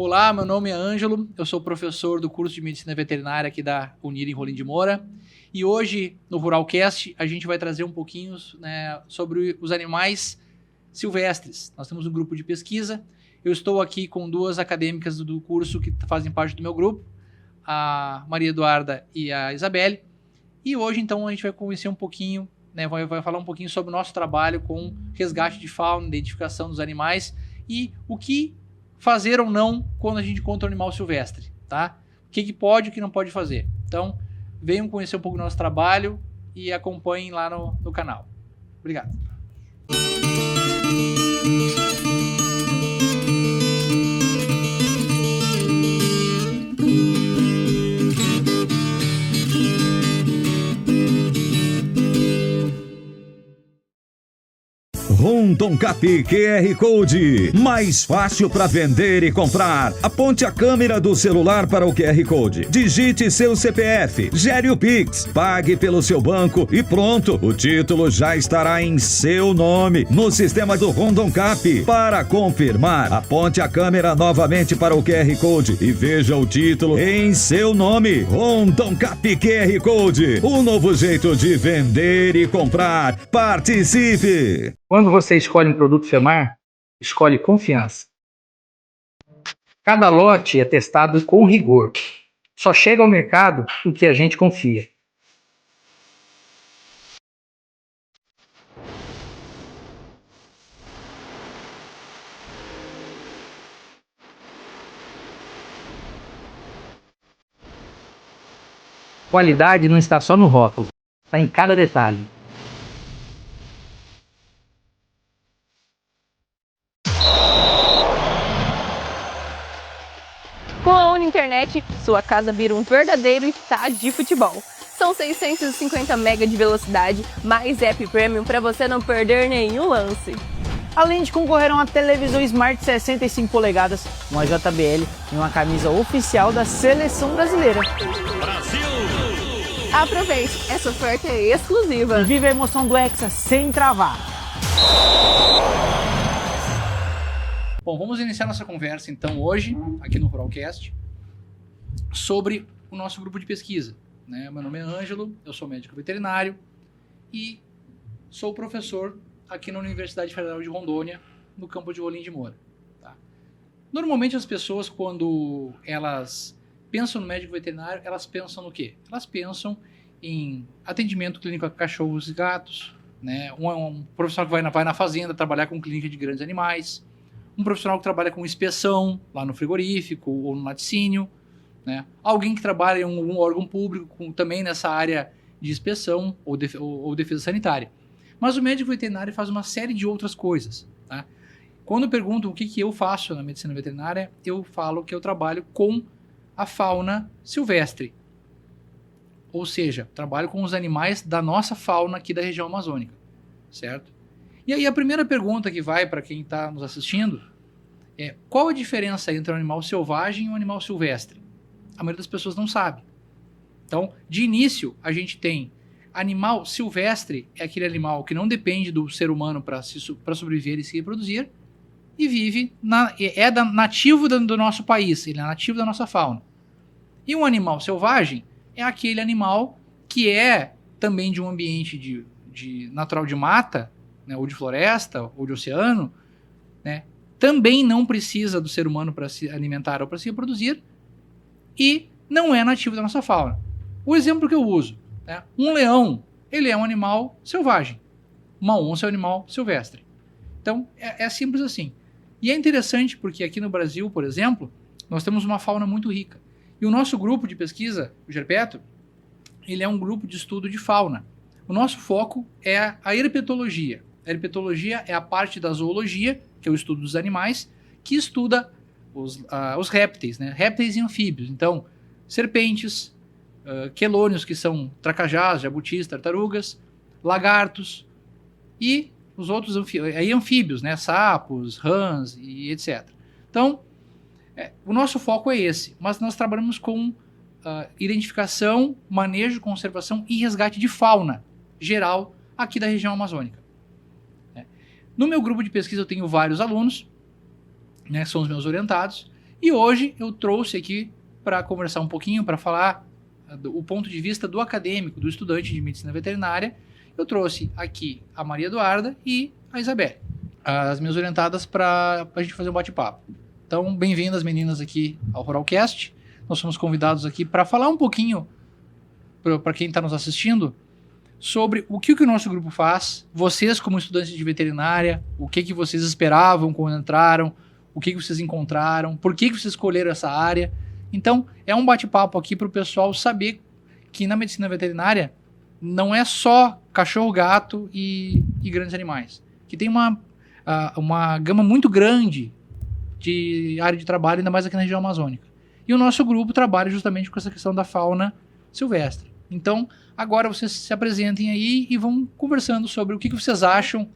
Olá, meu nome é Ângelo, eu sou professor do curso de Medicina Veterinária aqui da Unir em Rolim de Moura. E hoje, no Ruralcast, a gente vai trazer um pouquinho, né, sobre os animais silvestres. Nós temos um grupo de pesquisa. Eu estou aqui com duas acadêmicas do curso que fazem parte do meu grupo, a Maria Eduarda e a Isabelle. E hoje, então, a gente vai conhecer um pouquinho, né, vai falar um pouquinho sobre o nosso trabalho com resgate de fauna, identificação dos animais e o que fazer ou não quando a gente encontra um animal silvestre, tá? O que pode e o que não pode fazer. Então, venham conhecer um pouco do nosso trabalho e acompanhem lá no canal. Obrigado. Rondon Cap QR Code, mais fácil para vender e comprar. Aponte a câmera do celular para o QR Code, digite seu CPF, gere o Pix, pague pelo seu banco e pronto, o título já estará em seu nome no sistema do Rondon Cap. Para confirmar, aponte a câmera novamente para o QR Code e veja o título em seu nome. Rondon Cap QR Code, um novo jeito de vender e comprar. Participe! Quando você escolhe um produto FEMAR, escolhe confiança. Cada lote é testado com rigor. Só chega ao mercado o que a gente confia. Qualidade não está só no rótulo, está em cada detalhe. Com a Uninternet, sua casa vira um verdadeiro estádio de futebol. São 650 MB de velocidade, mais app premium para você não perder nenhum lance. Além de concorrer a uma televisão Smart 65 polegadas, uma JBL e uma camisa oficial da Seleção Brasileira. Brasil! Aproveite, essa oferta é exclusiva. E vive a emoção do Hexa sem travar. Bom, vamos iniciar nossa conversa então hoje, aqui no Ruralcast, sobre o nosso grupo de pesquisa, né? Meu nome é Ângelo, eu sou médico veterinário e sou professor aqui na Universidade Federal de Rondônia, no campo de Rolim de Moura. Tá? Normalmente as pessoas, quando elas pensam no médico veterinário, elas pensam no quê? Elas pensam em atendimento clínico a cachorros e gatos, né? Um profissional que vai na fazenda trabalhar com clínica de grandes animais, um profissional que trabalha com inspeção lá no frigorífico ou no laticínio, né? Alguém que trabalha em um órgão público também nessa área de inspeção ou defesa sanitária. Mas o médico veterinário faz uma série de outras coisas. Tá? Quando perguntam o que eu faço na medicina veterinária, eu falo que eu trabalho com a fauna silvestre. Ou seja, trabalho com os animais da nossa fauna aqui da região amazônica. Certo? E aí a primeira pergunta que vai para quem está nos assistindo é: qual a diferença entre um animal selvagem e um animal silvestre? A maioria das pessoas não sabe. Então, de início, a gente tem animal silvestre, é aquele animal que não depende do ser humano para sobreviver e se reproduzir, e vive, nativo do nosso país, ele é nativo da nossa fauna. E um animal selvagem é aquele animal que é também de um ambiente natural de mata, né, ou de floresta, ou de oceano, né, também não precisa do ser humano para se alimentar ou para se reproduzir, e não é nativo da nossa fauna. O exemplo que eu uso, né, um leão, ele é um animal selvagem, uma onça é um animal silvestre. Então, é simples assim. E é interessante porque aqui no Brasil, por exemplo, nós temos uma fauna muito rica. E o nosso grupo de pesquisa, o Gerpeto, ele é um grupo de estudo de fauna. O nosso foco é a herpetologia. A herpetologia é a parte da zoologia, que é o estudo dos animais, que estuda os répteis, né? Répteis e anfíbios. Então, serpentes, quelônios, que são tracajás, jabutis, tartarugas, lagartos e os outros anfíbios, né? Sapos, rãs e etc. Então, o nosso foco é esse, mas nós trabalhamos com identificação, manejo, conservação e resgate de fauna geral aqui da região amazônica. No meu grupo de pesquisa eu tenho vários alunos, né, que são os meus orientados, E hoje eu trouxe aqui para conversar um pouquinho, para falar o ponto de vista do acadêmico, do estudante de medicina veterinária. Eu trouxe aqui a Maria Eduarda e a Isabelle, as minhas orientadas para a gente fazer um bate-papo. Então, bem-vindas, meninas, aqui ao Ruralcast. Nós somos convidados aqui para falar um pouquinho, para quem está nos assistindo, sobre o que o nosso grupo faz, vocês como estudantes de veterinária, o que vocês esperavam quando entraram, o que vocês encontraram, por que vocês escolheram essa área. Então, é um bate-papo aqui para o pessoal saber que na medicina veterinária não é só cachorro, gato e grandes animais. Que tem uma gama muito grande de área de trabalho, ainda mais aqui na região amazônica. E o nosso grupo trabalha justamente com essa questão da fauna silvestre. Então, agora vocês se apresentem aí e vão conversando sobre o que vocês acham,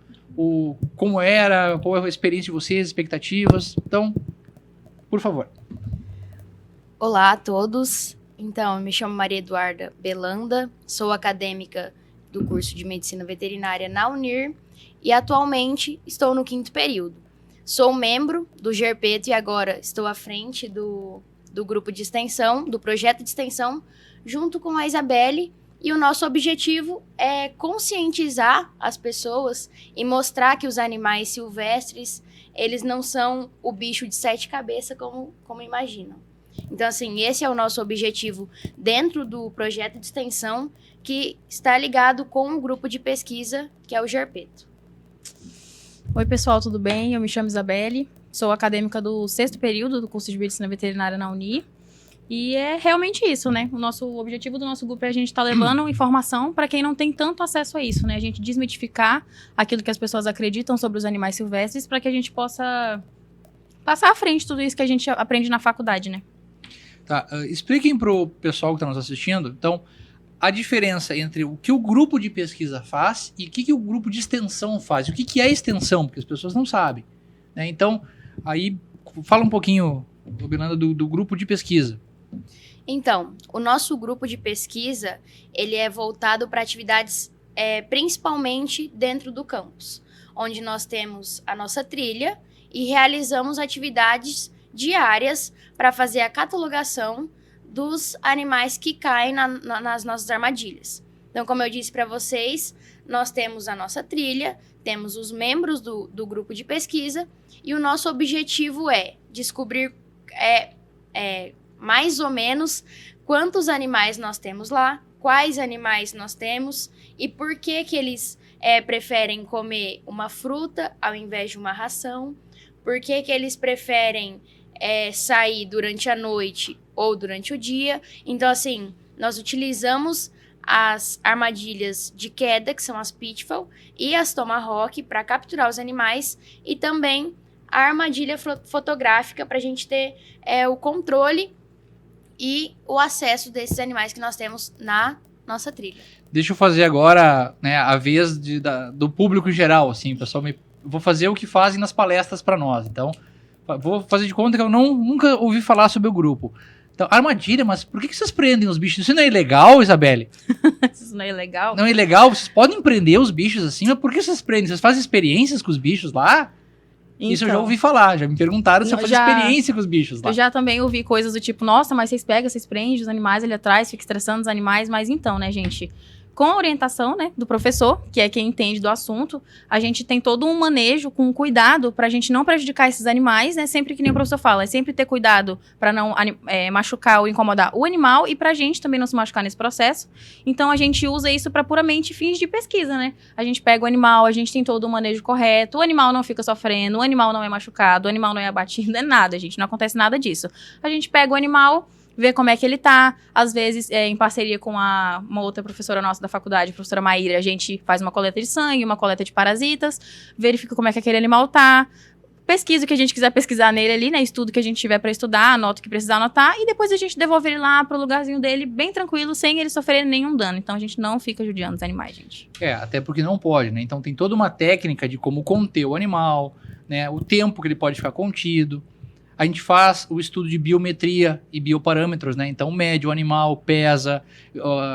como era, qual é a experiência de vocês, expectativas. Então, por favor. Olá a todos. Então, eu me chamo Maria Eduarda Belanda, sou acadêmica do curso de Medicina Veterinária na UNIR e atualmente estou no 5º período. Sou membro do GERPETO e agora estou à frente do grupo de extensão, do projeto de extensão, junto com a Isabelle, e o nosso objetivo é conscientizar as pessoas e mostrar que os animais silvestres, eles não são o bicho de 7 cabeças como imaginam. Então, assim, esse é o nosso objetivo dentro do projeto de extensão, que está ligado com o grupo de pesquisa, que é o GERPETO. Oi, pessoal, tudo bem? Eu me chamo Isabelle, sou acadêmica do 6º período do curso de Medicina Veterinária na Uni. E é realmente isso, né? O objetivo do nosso grupo é a gente estar levando informação para quem não tem tanto acesso a isso, né? A gente desmitificar aquilo que as pessoas acreditam sobre os animais silvestres para que a gente possa passar à frente tudo isso que a gente aprende na faculdade, né? Tá, expliquem para o pessoal que está nos assistindo, então, a diferença entre o que o grupo de pesquisa faz e o que o grupo de extensão faz. O que é extensão, porque as pessoas não sabem, né? Então, aí, fala um pouquinho, Belanda, do grupo de pesquisa. Então, o nosso grupo de pesquisa, ele é voltado para atividades principalmente dentro do campus, onde nós temos a nossa trilha e realizamos atividades diárias para fazer a catalogação dos animais que caem nas nossas armadilhas. Então, como eu disse para vocês, nós temos a nossa trilha, temos os membros do grupo de pesquisa e o nosso objetivo é descobrir mais ou menos quantos animais nós temos lá, quais animais nós temos e por que eles preferem comer uma fruta ao invés de uma ração, por que eles preferem sair durante a noite ou durante o dia. Então, assim, nós utilizamos as armadilhas de queda, que são as Pitfall, e as Tomahawk para capturar os animais e também a armadilha fotográfica para a gente ter o controle e o acesso desses animais que nós temos na nossa trilha. Deixa eu fazer agora, né, a vez do público em geral, assim, pessoal, vou fazer o que fazem nas palestras para nós. Então, vou fazer de conta que eu nunca ouvi falar sobre o grupo. Então, armadilha, mas por que vocês prendem os bichos? Isso não é ilegal, Isabelle? Isso não é ilegal? Não é ilegal? Vocês podem prender os bichos assim, mas por que vocês prendem? Vocês fazem experiências com os bichos lá? Então, isso eu já ouvi falar, já me perguntaram se eu fazia experiência com os bichos lá. Eu já também ouvi coisas do tipo, nossa, mas vocês pegam, vocês prendem os animais ali atrás, fica estressando os animais, mas então, né, gente, com a orientação, né, do professor, que é quem entende do assunto, a gente tem todo um manejo com cuidado pra gente não prejudicar esses animais, né, sempre que nem o professor fala, é sempre ter cuidado pra não machucar ou incomodar o animal e pra gente também não se machucar nesse processo. Então a gente usa isso pra puramente fins de pesquisa, né? A gente pega o animal, a gente tem todo o manejo correto, o animal não fica sofrendo, o animal não é machucado, o animal não é abatido, é nada, gente, não acontece nada disso. A gente pega o animal, ver como é que ele tá, às vezes em parceria com uma outra professora nossa da faculdade, a professora Maíra, a gente faz uma coleta de sangue, uma coleta de parasitas, verifica como é que aquele animal tá, pesquisa o que a gente quiser pesquisar nele ali, né, estudo o que a gente tiver para estudar, anota o que precisar anotar, e depois a gente devolve ele lá pro lugarzinho dele, bem tranquilo, sem ele sofrer nenhum dano. Então a gente não fica judiando os animais, gente. Até porque não pode, né, então tem toda uma técnica de como conter o animal, né, o tempo que ele pode ficar contido. A gente faz o estudo de biometria e bioparâmetros, né? Então mede o animal, pesa,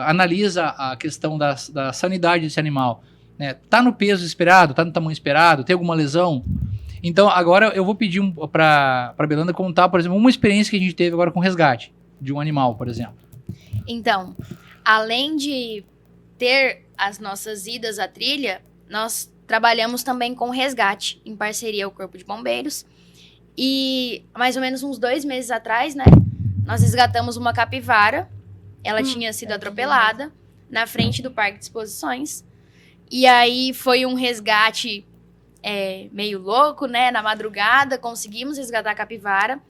analisa a questão da sanidade desse animal, né? Tá no peso esperado, tá no tamanho esperado, tem alguma lesão? Então, agora eu vou pedir para Belanda contar, por exemplo, uma experiência que a gente teve agora com resgate de um animal, por exemplo. Então, além de ter as nossas idas à trilha, nós trabalhamos também com resgate, em parceria ao Corpo de Bombeiros. E mais ou menos uns 2 meses atrás, né, nós resgatamos uma capivara. Ela tinha sido atropelada na frente do Parque de Exposições. E aí foi um resgate meio louco, né? Na madrugada, conseguimos resgatar a capivara.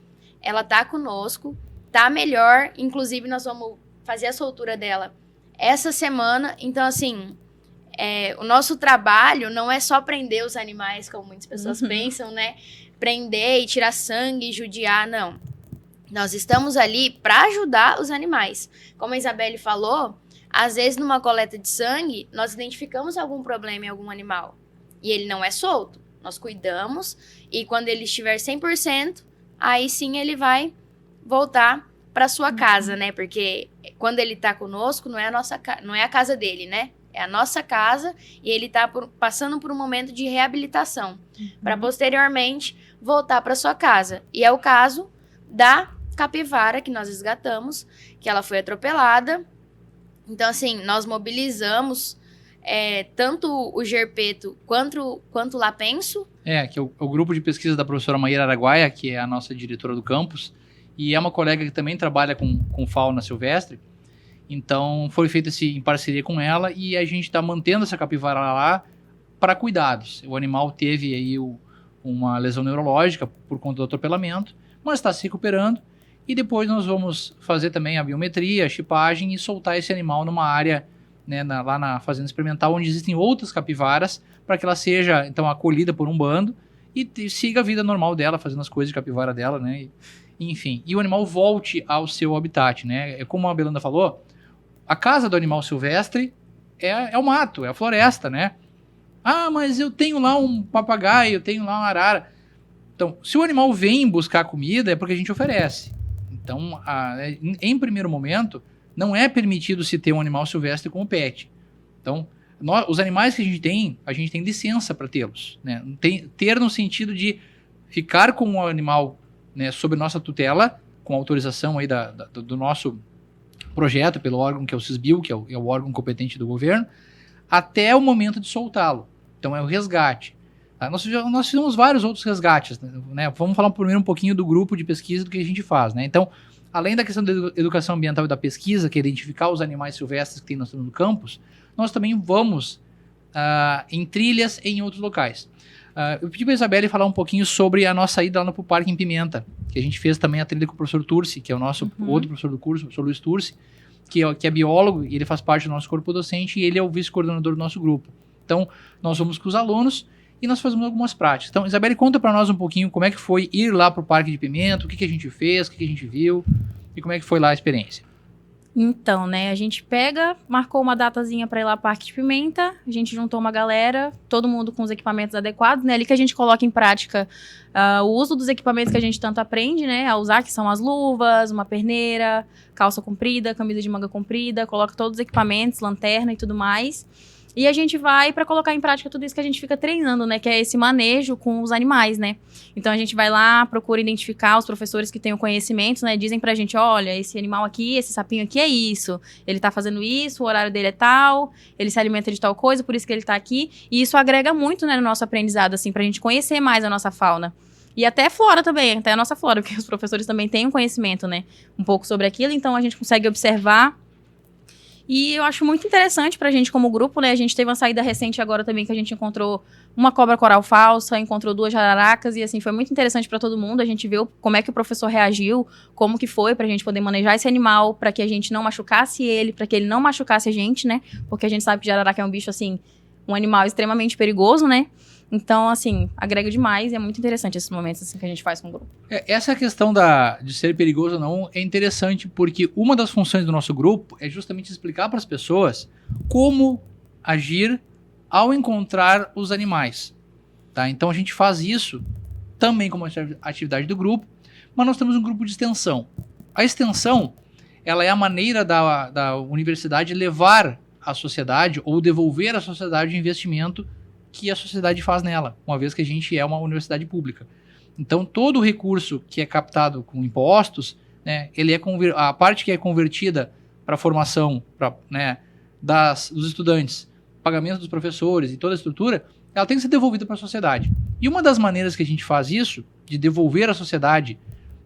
Ela tá conosco, tá melhor. Inclusive, nós vamos fazer a soltura dela essa semana. Então, assim, o nosso trabalho não é só prender os animais, como muitas pessoas pensam, né? Prender e tirar sangue, judiar, não. Nós estamos ali para ajudar os animais. Como a Isabelle falou, às vezes numa coleta de sangue, nós identificamos algum problema em algum animal. E ele não é solto. Nós cuidamos e quando ele estiver 100%, aí sim ele vai voltar para sua casa, né? Porque quando ele tá conosco, não é a casa dele, né? É a nossa casa e ele tá passando por um momento de reabilitação para posteriormente voltar para sua casa. E é o caso da capivara que nós resgatamos, que ela foi atropelada. Então, assim, nós mobilizamos tanto o Gerpeto quanto o Lapenso. Que é o grupo de pesquisa da professora Maíra Araguaia, que é a nossa diretora do campus, e é uma colega que também trabalha com fauna silvestre. Então, foi feito em parceria com ela e a gente está mantendo essa capivara lá para cuidados. O animal teve aí uma lesão neurológica por conta do atropelamento, mas está se recuperando. E depois nós vamos fazer também a biometria, a chipagem e soltar esse animal numa área, né, lá na fazenda experimental, onde existem outras capivaras, para que ela seja, então, acolhida por um bando e siga a vida normal dela, fazendo as coisas de capivara dela, né? Enfim, e o animal volte ao seu habitat, né? Como a Belanda falou, a casa do animal silvestre é o mato, é a floresta, né? Ah, mas eu tenho lá um papagaio, eu tenho lá uma arara. Então, se o animal vem buscar comida, é porque a gente oferece. Então, em primeiro momento, não é permitido se ter um animal silvestre como pet. Então, os animais que a gente tem licença para tê-los, né? Ter no sentido de ficar com o animal, né, sob nossa tutela, com autorização aí do nosso projeto pelo órgão que é o CISBio, que é o órgão competente do governo, até o momento de soltá-lo. Então, é o resgate. Nós fizemos vários outros resgates, né? Vamos falar primeiro um pouquinho do grupo de pesquisa do que a gente faz, né? Então, além da questão da educação ambiental e da pesquisa, que é identificar os animais silvestres que tem no campus, nós também vamos em trilhas em outros locais. Eu pedi para a Isabelle falar um pouquinho sobre a nossa ida lá pro Parque em Pimenta, que a gente fez também a trilha com o professor Turci, que é o nosso outro professor do curso, o professor Luiz Turci, que é biólogo e ele faz parte do nosso corpo docente e ele é o vice-coordenador do nosso grupo. Então, nós vamos com os alunos e nós fazemos algumas práticas. Então, Isabelle, conta para nós um pouquinho como é que foi ir lá pro Parque de Pimenta, o que a gente fez, o que a gente viu e como é que foi lá a experiência. Então, né, a gente marcou uma datazinha pra ir lá pro Parque de Pimenta, a gente juntou uma galera, todo mundo com os equipamentos adequados, né, ali que a gente coloca em prática o uso dos equipamentos que a gente tanto aprende, né, a usar, que são as luvas, uma perneira, calça comprida, camisa de manga comprida, coloca todos os equipamentos, lanterna e tudo mais. E a gente vai para colocar em prática tudo isso que a gente fica treinando, né? Que é esse manejo com os animais, né? Então a gente vai lá, procura identificar os professores que têm o conhecimento, né? Dizem pra gente, olha, esse animal aqui, esse sapinho aqui é isso. Ele tá fazendo isso, o horário dele é tal, ele se alimenta de tal coisa, por isso que ele tá aqui. E isso agrega muito, né, no nosso aprendizado, assim, pra gente conhecer mais a nossa fauna. E até a flora também, até a nossa flora, porque os professores também têm um conhecimento, né? Um pouco sobre aquilo, então a gente consegue observar. E eu acho muito interessante pra gente como grupo, né? A gente teve uma saída recente agora também que a gente encontrou uma cobra coral falsa, encontrou 2 jararacas e assim, foi muito interessante pra todo mundo. A gente viu como é que o professor reagiu, como que foi pra gente poder manejar esse animal, pra que a gente não machucasse ele, pra que ele não machucasse a gente, né? Porque a gente sabe que jararaca é um bicho, assim, um animal extremamente perigoso, né? Então, assim, agrega demais e é muito interessante esses momentos assim, que a gente faz com o grupo. Essa questão de ser perigoso ou não é interessante porque uma das funções do nosso grupo é justamente explicar para as pessoas como agir ao encontrar os animais. Tá? Então, a gente faz isso também como atividade do grupo, mas nós temos um grupo de extensão. A extensão, ela é a maneira da universidade levar à sociedade ou devolver à sociedade o investimento que a sociedade faz nela, uma vez que a gente é uma universidade pública. Então, todo o recurso que é captado com impostos, né, a parte que é convertida para a formação dos estudantes, pagamento dos professores e toda a estrutura, ela tem que ser devolvida para a sociedade. E uma das maneiras que a gente faz isso, de devolver à sociedade,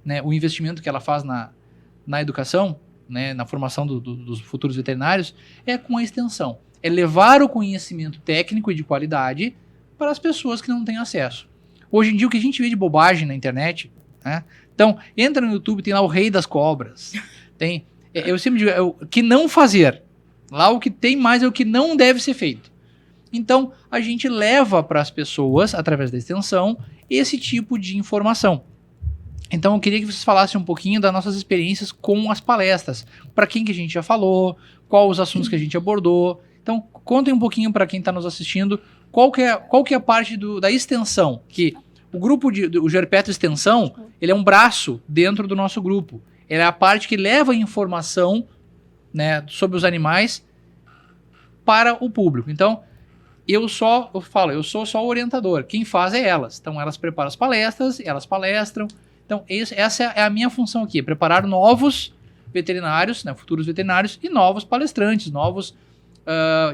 né, o investimento que ela faz na educação, né, na formação dos futuros veterinários, é com a extensão. É levar o conhecimento técnico e de qualidade para as pessoas que não têm acesso. Hoje em dia, o que a gente vê de bobagem na internet, né? Então, entra no YouTube, tem lá o Rei das Cobras. Eu sempre digo, o que não fazer. Lá o que tem mais é o que não deve ser feito. Então, a gente leva para as pessoas, através da extensão, esse tipo de informação. Então, eu queria que vocês falassem um pouquinho das nossas experiências com as palestras. Para quem que a gente já falou, quais os assuntos que a gente abordou. Então, contem um pouquinho para quem está nos assistindo, qual que é a parte da extensão, que o grupo o Gerpeto Extensão, ele é um braço dentro do nosso grupo. Ele é a parte que leva a informação, né, sobre os animais para o público. Então, eu sou só o orientador. Quem faz é elas. Então, elas preparam as palestras, elas palestram. Então, essa é a minha função aqui, é preparar novos veterinários, né, futuros veterinários, e novos palestrantes, novos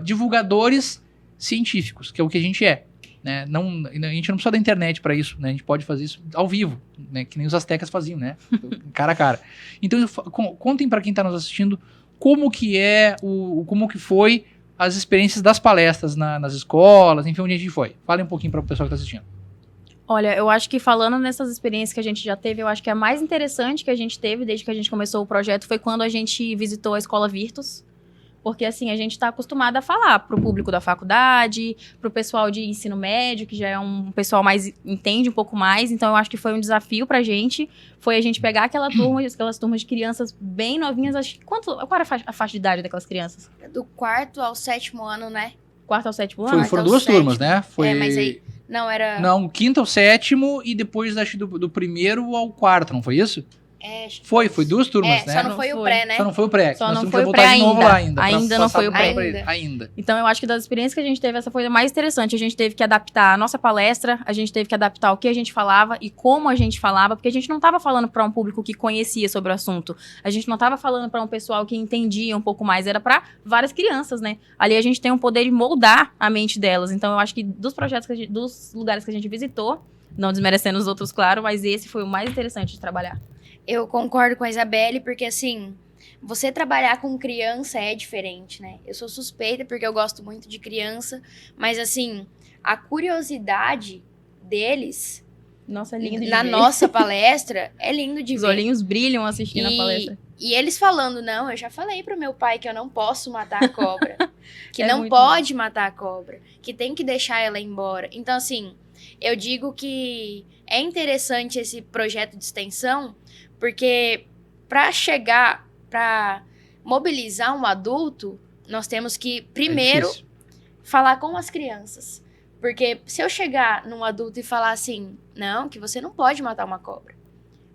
divulgadores científicos, que é o que a gente é. Né? A gente não precisa da internet para isso, né? A gente pode fazer isso ao vivo, né? Que nem os astecas faziam, né? Cara a cara. Então, contem para quem está nos assistindo como que foi as experiências das palestras nas escolas, enfim, onde a gente foi. Falem um pouquinho para o pessoal que está assistindo. Olha, eu acho que falando nessas experiências que a gente já teve, eu acho que a mais interessante que a gente teve desde que a gente começou o projeto foi quando a gente visitou a Escola Virtus. Porque, assim, a gente está acostumado a falar para o público da faculdade, para o pessoal de ensino médio, que já é um pessoal mais, entende um pouco mais. Então, eu acho que foi um desafio para a gente. Foi a gente pegar aquelas turmas de crianças bem novinhas. Qual era a faixa de idade daquelas crianças? Do 4º ao 7º ano, né? 4º ao 7º ano? Foram 2 turmas, né? mas aí... Não, era... Não, 5º ao 7º e depois, acho, do 1º ao 4º, não foi isso? Foi 2 turmas, né? Só não foi o pré, né? Só não foi o pré. Só nós não temos foi que o pré voltar de novo lá ainda. ainda. Ainda não foi o pré. Ainda. Então, eu acho que das experiências que a gente teve, essa foi a mais interessante. A gente teve que adaptar a nossa palestra, a gente teve que adaptar o que a gente falava e como a gente falava, porque a gente não estava falando para um público que conhecia sobre o assunto. A gente não estava falando para um pessoal que entendia um pouco mais. Era para várias crianças, né? Ali a gente tem um poder de moldar a mente delas. Então, eu acho que dos projetos, dos lugares que a gente visitou, não desmerecendo os outros, claro, mas esse foi o mais interessante de trabalhar. Eu concordo com a Isabelle, porque assim, você trabalhar com criança é diferente, né? Eu sou suspeita porque eu gosto muito de criança, mas assim, a curiosidade deles Nossa, é lindo de na ver. nossa palestra é lindo de Os ver. olhinhos brilham assistindo a palestra. E eles falando, não, eu já falei pro meu pai que eu não posso matar a cobra, que não muito pode matar a cobra, que tem que deixar ela embora. Então assim, eu digo que é interessante esse projeto de extensão, porque para mobilizar um adulto, nós temos que primeiro falar com as crianças. Porque se eu chegar num adulto e falar assim, não, que você não pode matar uma cobra,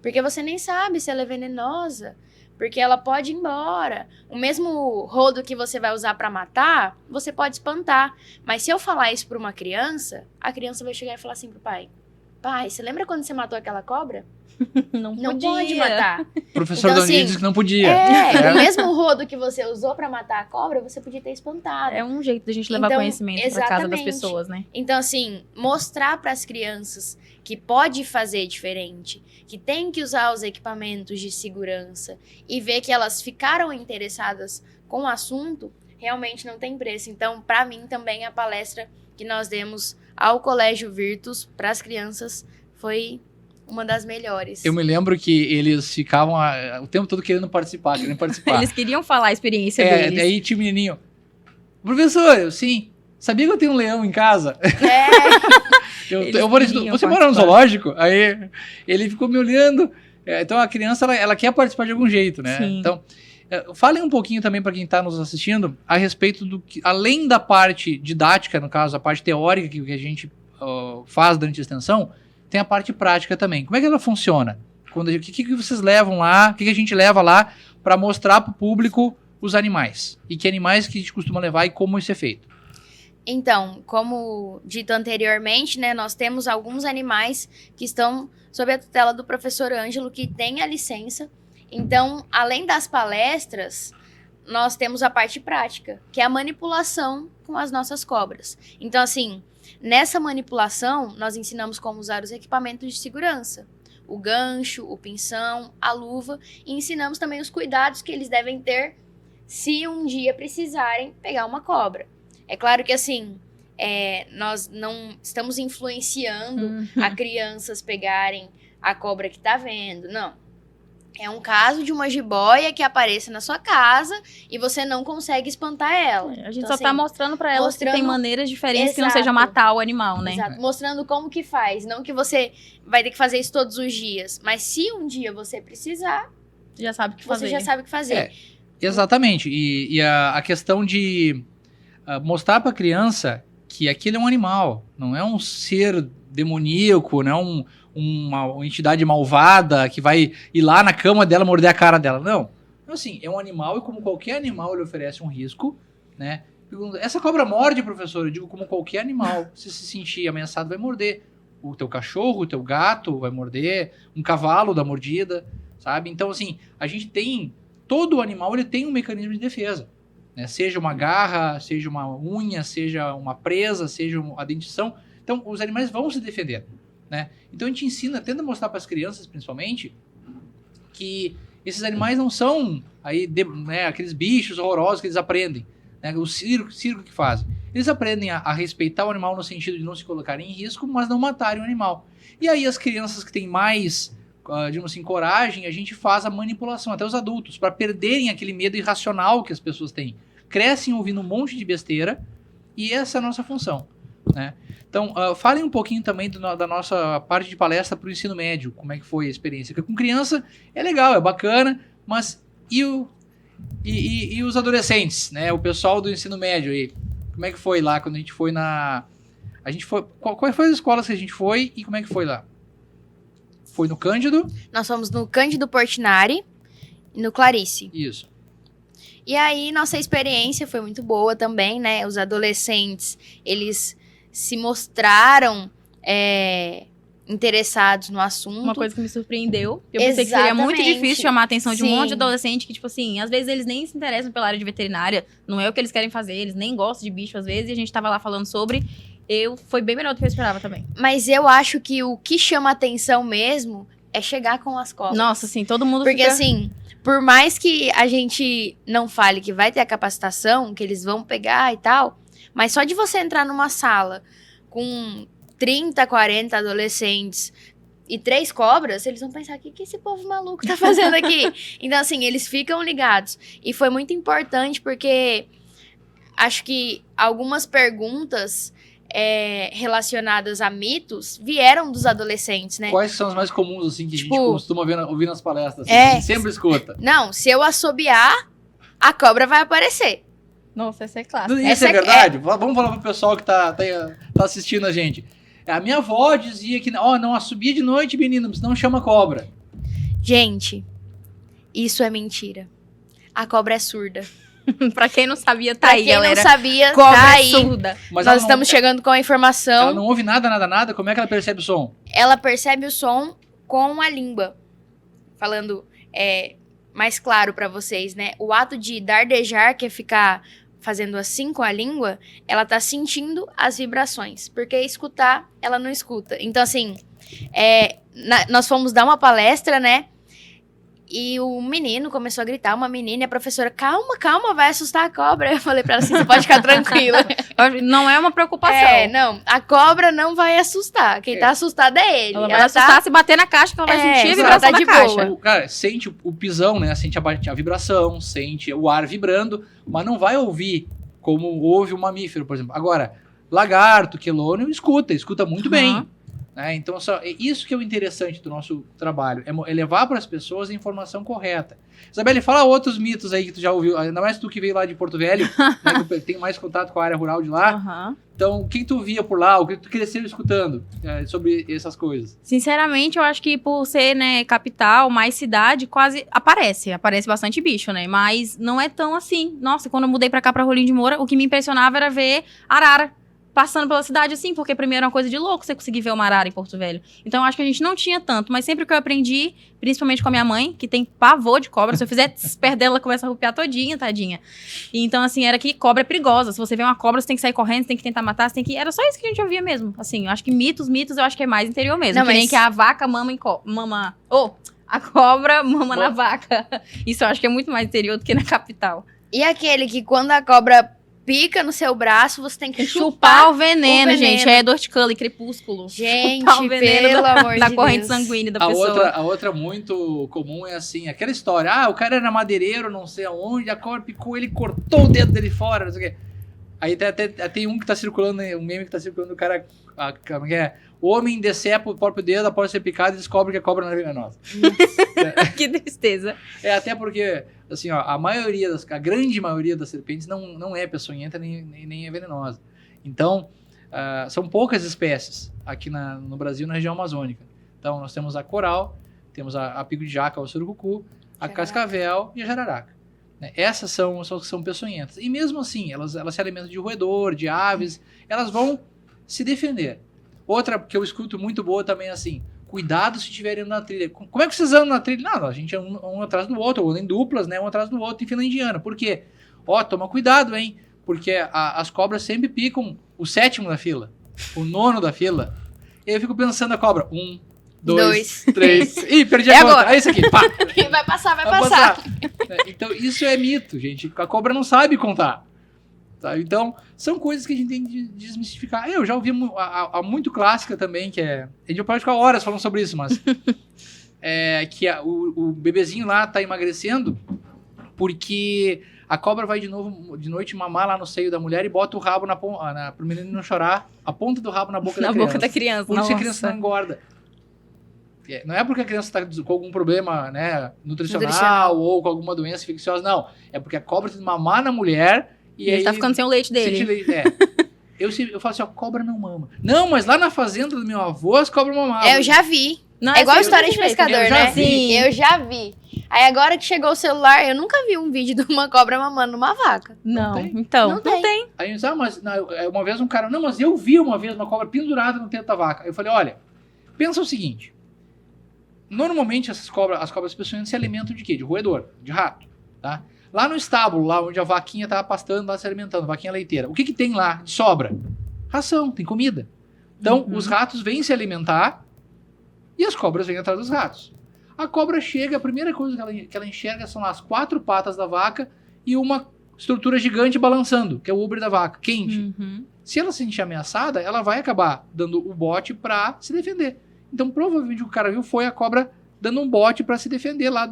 porque você nem sabe se ela é venenosa, porque ela pode ir embora. O mesmo rodo que você vai usar para matar, você pode espantar. Mas se eu falar isso para uma criança, a criança vai chegar e falar assim pro pai, você lembra quando você matou aquela cobra? Não Pode matar. O professor Então, Doni assim, disse que não podia. O mesmo rodo que você usou pra matar a cobra, você podia ter espantado. É um jeito da gente levar Então, conhecimento pra casa das exatamente. pessoas, né? Então, assim, mostrar pras crianças que pode fazer diferente, que tem que usar os equipamentos de segurança e ver que elas ficaram interessadas com o assunto, realmente não tem preço. Então, pra mim também a palestra que nós demos ao Colégio Virtus pras crianças foi uma das melhores. Eu me lembro que eles ficavam o tempo todo querendo participar. Eles queriam falar a experiência deles. Aí tinha o menininho. Professor, sim, sabia que eu tenho um leão em casa? Você mora no zoológico? Aí ele ficou me olhando. Então a criança, ela quer participar de algum jeito, né? Sim. Então, falem um pouquinho também para quem está nos assistindo a respeito do que, além da parte didática, no caso, a parte teórica que a gente faz durante a extensão, tem a parte prática também. Como é que ela funciona? O que vocês levam lá? O que a gente leva lá para mostrar para o público os animais? E que animais que a gente costuma levar e como isso é feito? Então, como dito anteriormente, né, nós temos alguns animais que estão sob a tutela do professor Ângelo, que tem a licença. Então, além das palestras, nós temos a parte prática, que é a manipulação com as nossas cobras. Então, assim, nessa manipulação, nós ensinamos como usar os equipamentos de segurança. O gancho, o pinção, a luva. E ensinamos também os cuidados que eles devem ter se um dia precisarem pegar uma cobra. É claro que, assim, nós não estamos influenciando a crianças pegarem a cobra que tá vendo, não. É um caso de uma jiboia que apareça na sua casa e você não consegue espantar ela. A gente Então, só tá assim, mostrando pra elas que tem maneiras diferentes que não Exato. seja matar o animal, né? Exato, mostrando como que faz. Não que você vai ter que fazer isso todos os dias, mas se um dia você precisar, Já sabe o que você fazer. já sabe o que fazer. Exatamente. E a questão de mostrar para a criança que aquilo é um animal, não é um ser demoníaco, não é uma entidade malvada que vai ir lá na cama dela morder a cara dela. Não. Assim, é um animal e como qualquer animal ele oferece um risco, né? Essa cobra morde, professor? Eu digo como qualquer animal. Se sentir ameaçado, vai morder. O teu cachorro, o teu gato vai morder, um cavalo dá mordida, sabe? Então, assim, a gente tem... Todo animal ele tem um mecanismo de defesa. Né? Seja uma garra, seja uma unha, seja uma presa, seja a dentição. Então, os animais vão se defender. Né? Então, a gente ensina, tenta mostrar para as crianças, principalmente, que esses animais não são aí, aqueles bichos horrorosos que eles aprendem. Né? O circo que fazem. Eles aprendem a respeitar o animal no sentido de não se colocarem em risco, mas não matarem o animal. E aí, as crianças que têm mais... digamos assim, coragem, a gente faz a manipulação, até os adultos, para perderem aquele medo irracional que as pessoas têm. Crescem ouvindo um monte de besteira e essa é a nossa função. Né? Então, falem um pouquinho também da nossa parte de palestra para o ensino médio, como é que foi a experiência. Porque com criança é legal, é bacana, mas e os adolescentes, né? O pessoal do ensino médio aí, como é que foi lá quando a gente foi na... Qual foi as escolas que a gente foi e como é que foi lá? Foi no Cândido? Nós fomos no Cândido Portinari e no Clarice. Isso. E aí, nossa experiência foi muito boa também, né? Os adolescentes, eles se mostraram interessados no assunto. Uma coisa que me surpreendeu. Eu pensei que seria muito Exatamente. difícil chamar a atenção de um Sim. monte de adolescente que, tipo assim, às vezes eles nem se interessam pela área de veterinária, não é o que eles querem fazer, eles nem gostam de bicho às vezes, e a gente tava lá falando sobre... Foi bem melhor do que eu esperava também. Mas eu acho que o que chama atenção mesmo é chegar com as cobras. Nossa, assim, todo mundo Porque fica... assim, por mais que a gente não fale que vai ter a capacitação, que eles vão pegar e tal, mas só de você entrar numa sala com 30, 40 adolescentes e 3 cobras, eles vão pensar, o que esse povo maluco tá fazendo aqui? Então assim, eles ficam ligados. E foi muito importante porque acho que algumas perguntas relacionadas a mitos vieram dos adolescentes, né? Quais são os mais comuns, assim, que Tipo, a gente costuma ouvir nas palestras? Assim, é. que a gente sempre escuta. Não, se eu assobiar, a cobra vai aparecer. Nossa, essa é clássica. Isso Essa é é- verdade? Vamos falar pro pessoal que tá assistindo a gente. A minha avó dizia que, não assobia de noite, menino, senão chama cobra. Gente, isso é mentira. A cobra é surda. Pra quem não sabia, tá Pra aí, quem galera. não sabia, Cobra tá é aí. surda. Mas Nós estamos chegando com a informação. Ela não ouve nada. Como é que ela percebe o som? Ela percebe o som com a língua. Falando mais claro pra vocês, né? O ato de dardejar, que é ficar fazendo assim com a língua, ela tá sentindo as vibrações. Porque escutar, ela não escuta. Então, assim, nós fomos dar uma palestra, né? E o menino começou a gritar, uma menina, e a professora, calma, vai assustar a cobra. Eu falei pra ela assim, você pode ficar tranquila. Não é uma preocupação. Não, a cobra não vai assustar. Quem tá assustado é ele. Ela vai assustar se bater na caixa, que ela vai sentir a ela vibração tá da de caixa. boa. O cara sente o pisão, né? Sente a vibração, sente o ar vibrando, mas não vai ouvir como ouve um mamífero, por exemplo. Agora, lagarto, quelônio, escuta muito bem. Né? Então, isso que é o interessante do nosso trabalho, é levar para as pessoas a informação correta. Isabelle, fala outros mitos aí que tu já ouviu, ainda mais tu que veio lá de Porto Velho, né, que tem mais contato com a área rural de lá. Aham. Então, o que tu via por lá, o que tu cresceu escutando sobre essas coisas? Sinceramente, eu acho que por ser, né, capital, mais cidade, quase aparece bastante bicho, né? Mas não é tão assim. Nossa, quando eu mudei pra cá, pra Rolim de Moura, o que me impressionava era ver arara passando pela cidade assim, porque primeiro é uma coisa de louco você conseguir ver uma arara em Porto Velho. Então eu acho que a gente não tinha tanto, mas sempre que eu aprendi, principalmente com a minha mãe, que tem pavor de cobra, se eu fizer perto dela, ela começa a arrupiar todinha, tadinha. E então, assim, era que cobra é perigosa. Se você vê uma cobra, você tem que sair correndo, você tem que tentar matar, você tem que... Era só isso que a gente ouvia mesmo. Assim, eu acho que mitos, eu acho que é mais interior mesmo. Não, que nem mas- que a vaca mama em mama... a cobra mama na vaca. Isso eu acho que é muito mais interior do que na capital. E aquele que quando a cobra pica no seu braço, você tem que Chupar o veneno, o veneno. gente. É Dor de Cully, Crepúsculo. Gente, Chupar o veneno pelo amor da de corrente Deus. sanguínea da A pessoa. outra muito comum é assim, aquela história, o cara era madeireiro, não sei aonde, a cobra picou, ele cortou o dedo dele fora, não sei o quê. Aí tem um que tá circulando, um meme que tá circulando, o cara, como é que é? O homem decepa o próprio dedo após ser picado e descobre que a cobra não é venenosa. Que tristeza. Até porque, assim, ó, a grande maioria das serpentes não é peçonhenta nem é venenosa. Então, são poucas espécies aqui no Brasil, na região amazônica. Então, nós temos a coral, temos a pico de jaca, o surucucu, a cascavel e a jararaca. Né? Essas são peçonhentas. E mesmo assim, elas se alimentam de roedor, de aves, elas vão se defender. Outra que eu escuto muito boa também é assim, cuidado se estiverem na trilha. Como é que vocês andam na trilha? Não, a gente é um atrás do outro, ou em duplas, né? Um atrás do outro em fila indiana. Por quê? Toma cuidado, hein? Porque as cobras sempre picam o 7º da fila, o 9º da fila. E aí eu fico pensando a cobra, 1, 2, 3. Ih, perdi a conta. agora. Aí isso aqui, pá. Vai passar. Então, isso é mito, gente. A cobra não sabe contar. Tá? Então, são coisas que a gente tem que desmistificar. Eu já ouvi a muito clássica também, que é... A gente pode ficar horas falando sobre isso, mas... que o bebezinho lá tá emagrecendo porque a cobra vai de noite mamar lá no seio da mulher e bota o rabo pro menino não chorar, a ponta do rabo na boca da criança. boca da criança. Por isso a nossa. criança não engorda. Não é porque a criança está com algum problema, né, nutricional ou com alguma doença infecciosa, não. É porque a cobra tem que mamar na mulher e ele aí... tá ficando sem o leite dele. sente leite. Eu falo assim, a cobra não mama. Não, mas lá na fazenda do meu avô, as cobras mamavam. Eu já vi. Não, É igual a sempre história de desse jeito. pescador, Eu já né? vi. Eu já vi. Aí agora que chegou o celular, eu nunca vi um vídeo de uma cobra mamando uma vaca. Não, tem. então, Não não tem. tem. Aí eu disse, mas uma vez um cara, não, mas eu vi uma vez uma cobra pendurada no teto da vaca. Eu falei, olha, pensa o seguinte, normalmente as cobras peçonhentas se alimentam de quê? De roedor, de rato, tá? Lá no estábulo, lá onde a vaquinha tava pastando, lá se alimentando, vaquinha leiteira, o que tem lá de sobra? Ração, tem comida. Então, os ratos vêm se alimentar e as cobras vêm atrás dos ratos. A cobra chega, a primeira coisa que ela enxerga são as 4 patas da vaca e uma estrutura gigante balançando, que é o úbere da vaca, quente. Uhum. Se ela se sentir ameaçada, ela vai acabar dando o bote pra se defender. Então, provavelmente, o que o cara viu foi a cobra dando um bote pra se defender lá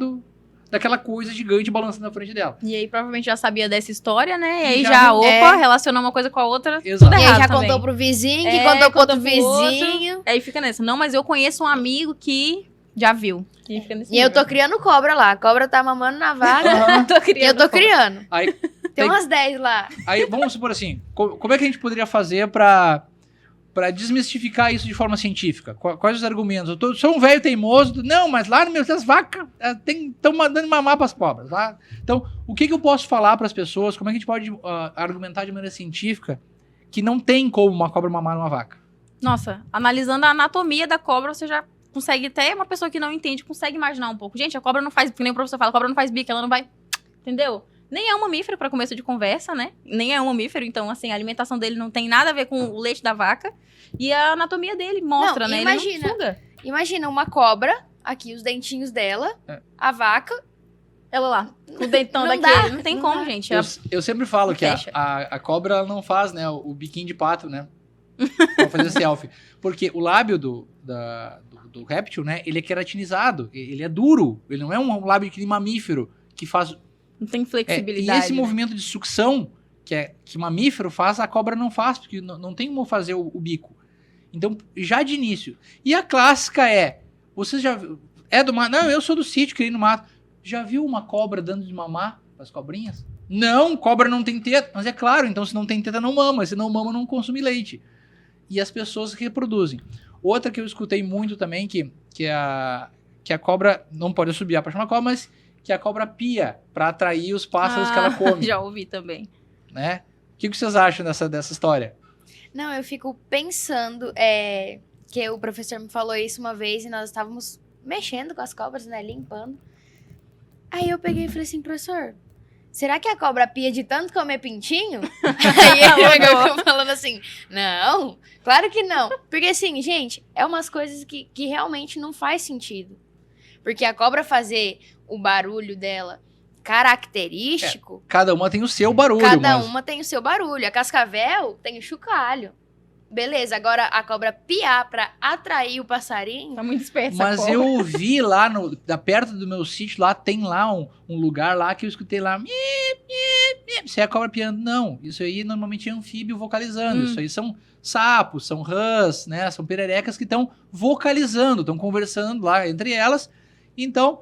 daquela coisa gigante balançando na frente dela. E aí provavelmente já sabia dessa história, né? E aí Já já, não- opa, relacionou uma coisa com a outra. Exato. Tudo E aí errado já também. contou pro vizinho, que É, contou pro outro contou pro outro. vizinho. Aí fica nessa. Não, mas eu conheço um amigo que já viu. E fica nesse E eu tô nível. criando cobra lá. A cobra tá mamando na vaca. Tô criando. E eu tô criando. Aí, Tem umas 10 lá. aí, vamos supor assim, como é que a gente poderia fazer pra desmistificar isso de forma científica? Quais os argumentos? Sou um velho teimoso. Não, mas lá no meu as vacas estão mandando mamar pras cobras. Lá. Então, o que eu posso falar pras pessoas? Como é que a gente pode argumentar de maneira científica que não tem como uma cobra mamar numa vaca? Nossa, analisando a anatomia da cobra, você já consegue, até uma pessoa que não entende, consegue imaginar um pouco. Gente, a cobra não faz, que nem o professor fala, a cobra não faz bico, ela não vai, entendeu? Nem é um mamífero para começo de conversa, né? Nem é um mamífero, então, assim, a alimentação dele não tem nada a ver com o leite da vaca. E a anatomia dele mostra, Não, né? imagina. Ele não suga. Imagina uma cobra, aqui os dentinhos dela, a vaca. Ela lá, com o dentão Não daquele. dá, Não tem não como, dá. gente. Eu sempre falo que Fecha. a cobra ela não faz, né, o biquinho de pato, né? Pra fazer selfie. Porque o lábio do réptil, né, ele é queratinizado, ele é duro. Ele não é um lábio que nem mamífero que faz... Não tem e flexibilidade. esse né? movimento de sucção que mamífero faz, a cobra não faz, porque não tem como fazer o bico. Então, já de início. E a clássica é, você já viu, é do mato? Não, eu sou do sítio, criei no mato. Já viu uma cobra dando de mamar para as cobrinhas? Não, cobra não tem teta. Mas é claro, então se não tem teta, não mama. Se não mama, não consome leite. E as pessoas reproduzem. Outra que eu escutei muito também, que a cobra não pode assobiar para chamar cobra, mas que a cobra pia para atrair os pássaros que ela come. Já ouvi também. Né? O que vocês acham dessa história? Não, eu fico pensando, que o professor me falou isso uma vez e nós estávamos mexendo com as cobras, né, limpando. Aí eu peguei e falei assim, professor, será que a cobra pia de tanto comer pintinho? Aí ele ficou falando assim, não, claro que não. Porque assim, gente, é umas coisas que realmente não faz sentido. Porque a cobra fazer o barulho dela característico... Cada uma tem o seu barulho. Cada uma tem o seu barulho. A cascavel tem o chocalho. Beleza, agora a cobra piar pra atrair o passarinho... Tá muito esperto essa Mas cobra. eu vi lá, perto do meu sítio, lá tem lá um lugar lá que eu escutei lá... Miep, miep, miep. Se é a cobra piando, não. Isso aí normalmente é anfíbio vocalizando. Isso aí são sapos, são rãs, né? São pererecas que estão vocalizando, estão conversando lá entre elas. Então...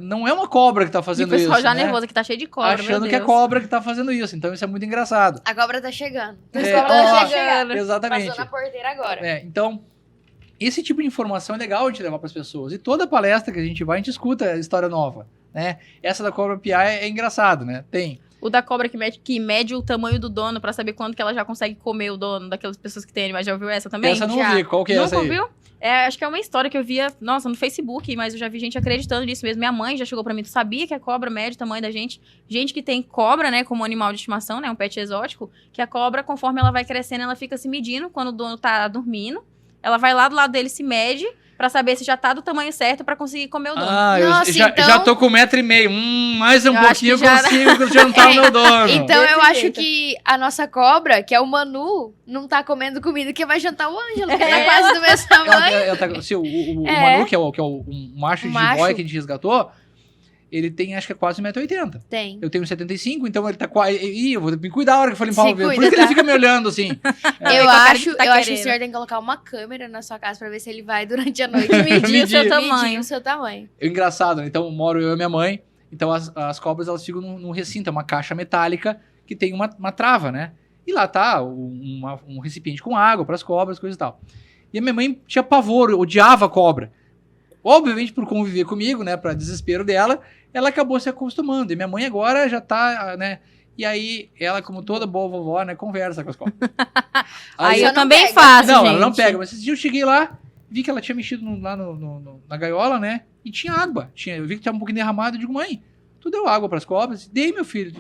não é uma cobra que tá fazendo E o isso, pessoal já né? nervoso, que tá cheio de cobra, Achando meu que é Deus. cobra que tá fazendo isso. Então isso é muito engraçado. A cobra tá chegando. A É, cobra ó, tá chegando. Exatamente. Passou na porteira agora. Então, esse tipo de informação é legal a gente levar para as pessoas. E toda palestra que a gente vai, a gente escuta história nova, né? Essa da cobra piar é engraçado, né? Tem. O da cobra que mede o tamanho do dono pra saber quando que ela já consegue comer o dono, daquelas pessoas que tem animais. Já ouviu essa também? Essa eu não Já. vi. Qual que é Nunca essa aí? ouviu? Acho que é uma história que eu via, nossa, no Facebook, mas eu já vi gente acreditando nisso mesmo. Minha mãe já chegou pra mim, tu sabia que a cobra mede o tamanho da gente? Gente que tem cobra, né, como animal de estimação, né, um pet exótico, que a cobra, conforme ela vai crescendo, ela fica se medindo quando o dono tá dormindo. Ela vai lá do lado dele, se mede, pra saber se já tá do tamanho certo pra conseguir comer o dono. Ah, Nossa, eu já então- tô com 1,5 m. Mais um Eu acho pouquinho eu que já- consigo jantar o meu dono. Então Desse eu acho jeito. que a nossa cobra, que é o Manu, não tá comendo comida que vai jantar o Ângelo, porque tá É. quase do mesmo tamanho. Ela tá, se o É. Manu, que é o macho de Macho. jiboia que a gente resgatou, ele tem acho que é quase 1,80 m. Tem. Eu tenho 1,75 m, então ele tá quase... Ih, eu vou me cuidar a hora que eu for limpar Se o vidro. Por cuida, isso que ele tá? fica me olhando assim. Eu com a cara acho, que tá eu acho que o querendo. senhor tem que colocar uma câmera na sua casa pra ver se ele vai durante a noite Medir o seu Medir. tamanho. medir o seu tamanho. É engraçado, né? Então moro eu e minha mãe. Então as cobras elas ficam num recinto, é uma caixa metálica que tem uma trava, né? E lá tá um recipiente com água para as cobras, coisa e tal. E a minha mãe tinha pavor, odiava a cobra. Obviamente por conviver comigo, né? Para desespero dela, ela acabou se acostumando. E minha mãe agora já tá, né? E aí ela, como toda boa vovó, né? Conversa com as cobras. Aí Só eu não também pega. faço, Não, gente. ela não pega. Mas esses dias eu cheguei lá, vi que ela tinha mexido lá na gaiola, né? E tinha água. Eu vi que tinha um pouquinho derramado. Eu digo, mãe, tu deu água pras cobras? Dei, meu filho.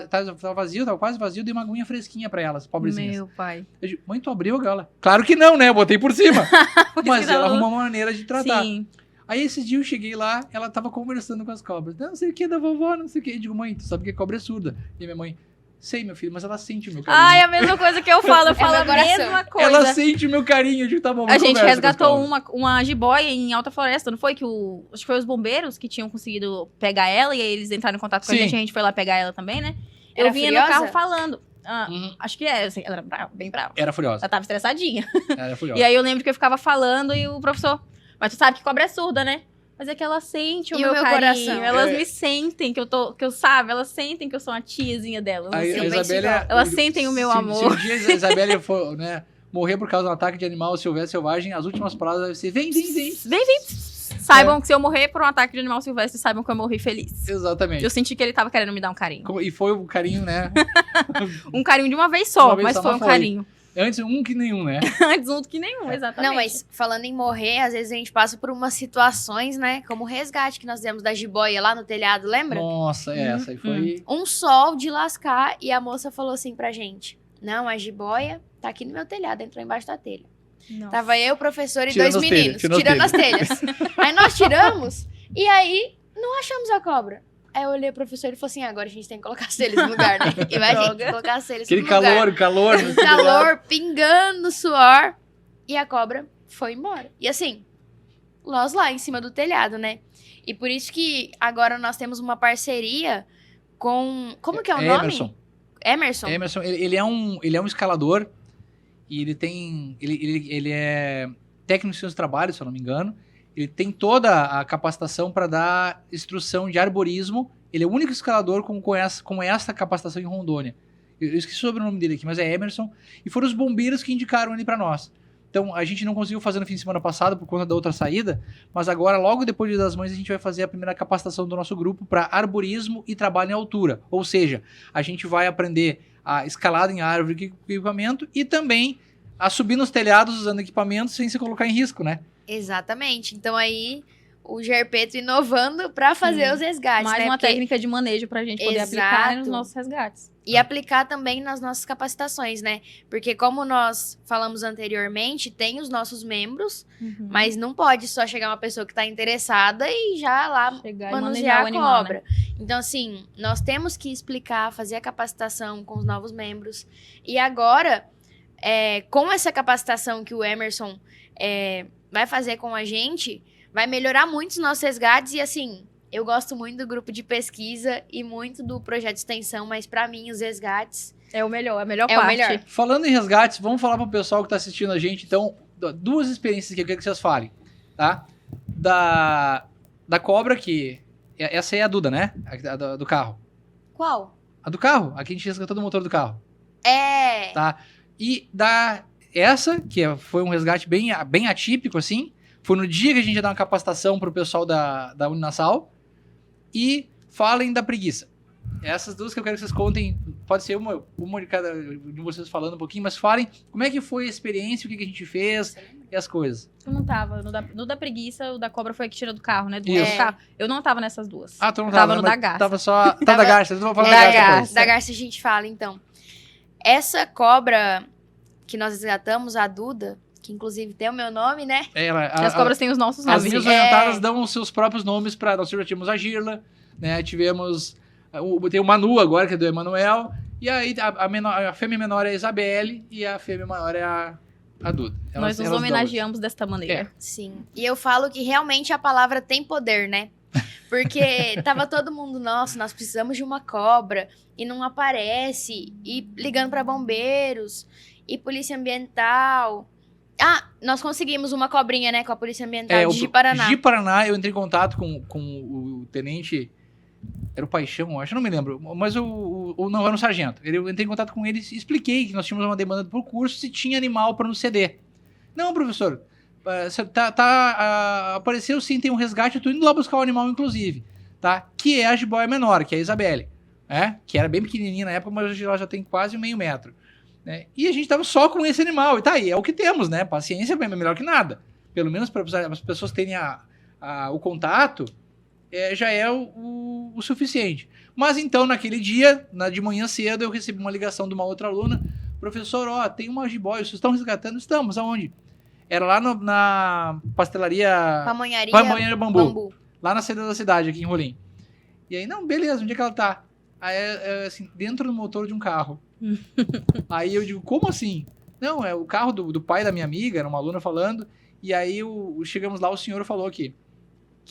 Tava vazio, tava quase vazio. Dei uma aguinha fresquinha pra elas, pobrezinhas. Meu pai. Eu digo, mãe, tu abriu a gaiola? Claro que não, né? Eu botei por cima. Mas que ela não. arrumou uma maneira de tratar. Sim. Aí esses dias eu cheguei lá, ela tava conversando com as cobras. Não sei o que da vovó, não sei o que. Eu digo, mãe, tu sabe que a cobra é surda. E a minha mãe, sei, meu filho, mas ela sente o meu carinho. Ai, a mesma coisa que eu falo. Eu falo meu a coração. mesma coisa. Ela sente o meu carinho. Eu digo, tá bom, A vamos gente conversa com as resgatou cobras. uma jiboia em Alta Floresta, não foi? Acho que foi os bombeiros que tinham conseguido pegar ela e aí eles entraram em contato com Sim. a gente foi lá pegar ela também, né? Era Eu vinha furiosa? no carro falando. Uhum. Acho que é, assim, ela era brava, bem brava. Era furiosa. Ela tava estressadinha. Era furiosa. E aí eu lembro que eu ficava falando e o professor, mas tu sabe que cobra é surda, né? Mas é que ela sente o E meu o meu carinho. coração? Elas É. me sentem sabe? Elas sentem que eu sou uma tiazinha delas. Aí, assim. a Isabela, Elas sentem o meu se amor. um dia a Isabela for, né, morrer por causa de um ataque de animal selvagem, as últimas palavras devem ser vem. Vem. Saibam que se eu morrer por um ataque de animal silvestre, saibam que eu morri feliz. Exatamente. Eu senti que ele tava querendo me dar um carinho. E foi um carinho, né? Um carinho de uma vez só, Uma vez mas só, foi mas um foi. carinho. Antes um que nenhum, né? Antes um do que nenhum, exatamente. Não, mas falando em morrer, às vezes a gente passa por umas situações, né? Como o resgate que nós demos da jiboia lá no telhado, lembra? Nossa, essa aí foi... Um sol de lascar e a moça falou assim pra gente: não, a jiboia tá aqui no meu telhado, entrou embaixo da telha. Nossa. Tava eu, o professor e Tirando dois as telhas, meninos, tirando as tirando as telhas. Aí nós tiramos e aí não achamos a cobra. Aí eu olhei o professor e ele falou assim: agora a gente tem que colocar as telhas no lugar, né? E vai a gente Droga. colocar as telhas Aquele no lugar. calor. Calor, pingando suor. E a cobra foi embora. E assim, nós lá em cima do telhado, né? E por isso que agora nós temos uma parceria com... Como que é o nome? Emerson. Emerson. Emerson, ele é um escalador e ele é técnico em seus trabalhos, se eu não me engano. Ele tem toda a capacitação para dar instrução de arborismo. Ele é o único escalador com essa capacitação em Rondônia. Eu esqueci o sobrenome dele aqui, mas é Emerson. E foram os bombeiros que indicaram ele para nós. Então, a gente não conseguiu fazer no fim de semana passado por conta da outra saída, mas agora, logo depois do Dia das Mães, a gente vai fazer a primeira capacitação do nosso grupo para arborismo e trabalho em altura. Ou seja, a gente vai aprender a escalada em árvore com equipamento e também a subir nos telhados usando equipamentos sem se colocar em risco, né? Exatamente. Então aí o Gerpeto inovando para fazer os resgates, Mais né? uma Porque- técnica de manejo pra gente poder aplicar nos Exato. nossos resgates. E aplicar também nas nossas capacitações, né? Porque como nós falamos anteriormente, tem os nossos membros, mas não pode só chegar uma pessoa que está interessada e já lá Chegar e manusear o a animal, cobra. Então, assim, nós temos que explicar, fazer a capacitação com os novos membros. E agora, com essa capacitação que o Emerson vai fazer com a gente, vai melhorar muito os nossos resgates. E, assim, eu gosto muito do grupo de pesquisa e muito do projeto de extensão, mas, para mim, os resgates É o melhor, a melhor é o parte. melhor. Falando em resgates, vamos falar para o pessoal que está assistindo a gente, então, duas experiências que eu quero que vocês falem, tá? Da cobra, que... Essa aí é a Duda, né? Do carro. Qual? A do carro, a que a gente resgatou do motor do carro. É. Tá? E essa, que foi um resgate bem atípico, assim, foi no dia que a gente ia dar uma capacitação pro pessoal da Uninasal. E falem da preguiça. Essas duas que eu quero que vocês contem, pode ser uma de cada de vocês falando um pouquinho, mas falem como é que foi a experiência, o que a gente fez e as coisas. Eu não tava. No da preguiça, o da cobra foi a que tirou do carro, né? Do Isso. carro. Eu não tava nessas duas. Ah, tu não Tava tava, no mas da garça. Tava só... Tá da garça, eu vou falar da Da garça garça. depois. Da garça a gente fala, então. Essa cobra que nós resgatamos, a Duda, que inclusive tem o meu nome, né? As cobras têm os nossos As nomes. minhas orientadas dão os seus próprios nomes para... Nós já tínhamos a Girla, né? Tivemos... Tem o Manu agora, que é do Emanuel. E aí a fêmea menor é a Isabelle e a fêmea maior é a Duda. Nós nos elas homenageamos desta maneira. Sim. E eu falo que realmente a palavra tem poder, né? Porque tava todo mundo, nossa, nós precisamos de uma cobra e não aparece. E ligando para bombeiros e polícia ambiental. Ah, nós conseguimos uma cobrinha, né, com a polícia ambiental de Ji-Paraná. Ji-Paraná, eu entrei em contato com o tenente... Era o Paixão, eu acho, não me lembro. Mas não, era um sargento. Eu entrei em contato com ele e expliquei que nós tínhamos uma demanda por curso se tinha animal para nos ceder. Não, professor, apareceu sim, tem um resgate, eu tô indo lá buscar o animal, inclusive, tá? Que é a jiboia menor, que é a Isabelle, né? Que era bem pequenininha na época, mas hoje ela já tem quase meio metro. Né? E a gente tava só com esse animal, e tá aí, é o que temos, né? Paciência é melhor que nada. Pelo menos para as pessoas terem o contato, já é o suficiente. Mas então, naquele dia, de manhã cedo, eu recebi uma ligação de uma outra aluna. Professor, tem uma jiboia, vocês estão resgatando? Estamos, aonde? Era lá na pastelaria... Pamonharia Bambu. Lá na saída da cidade, aqui em Rolim. E aí, não, beleza, onde é que ela tá? Aí, assim, dentro do motor de um carro. Aí eu digo, como assim? Não, é o carro do pai da minha amiga, era uma aluna falando. E aí, chegamos lá, o senhor falou que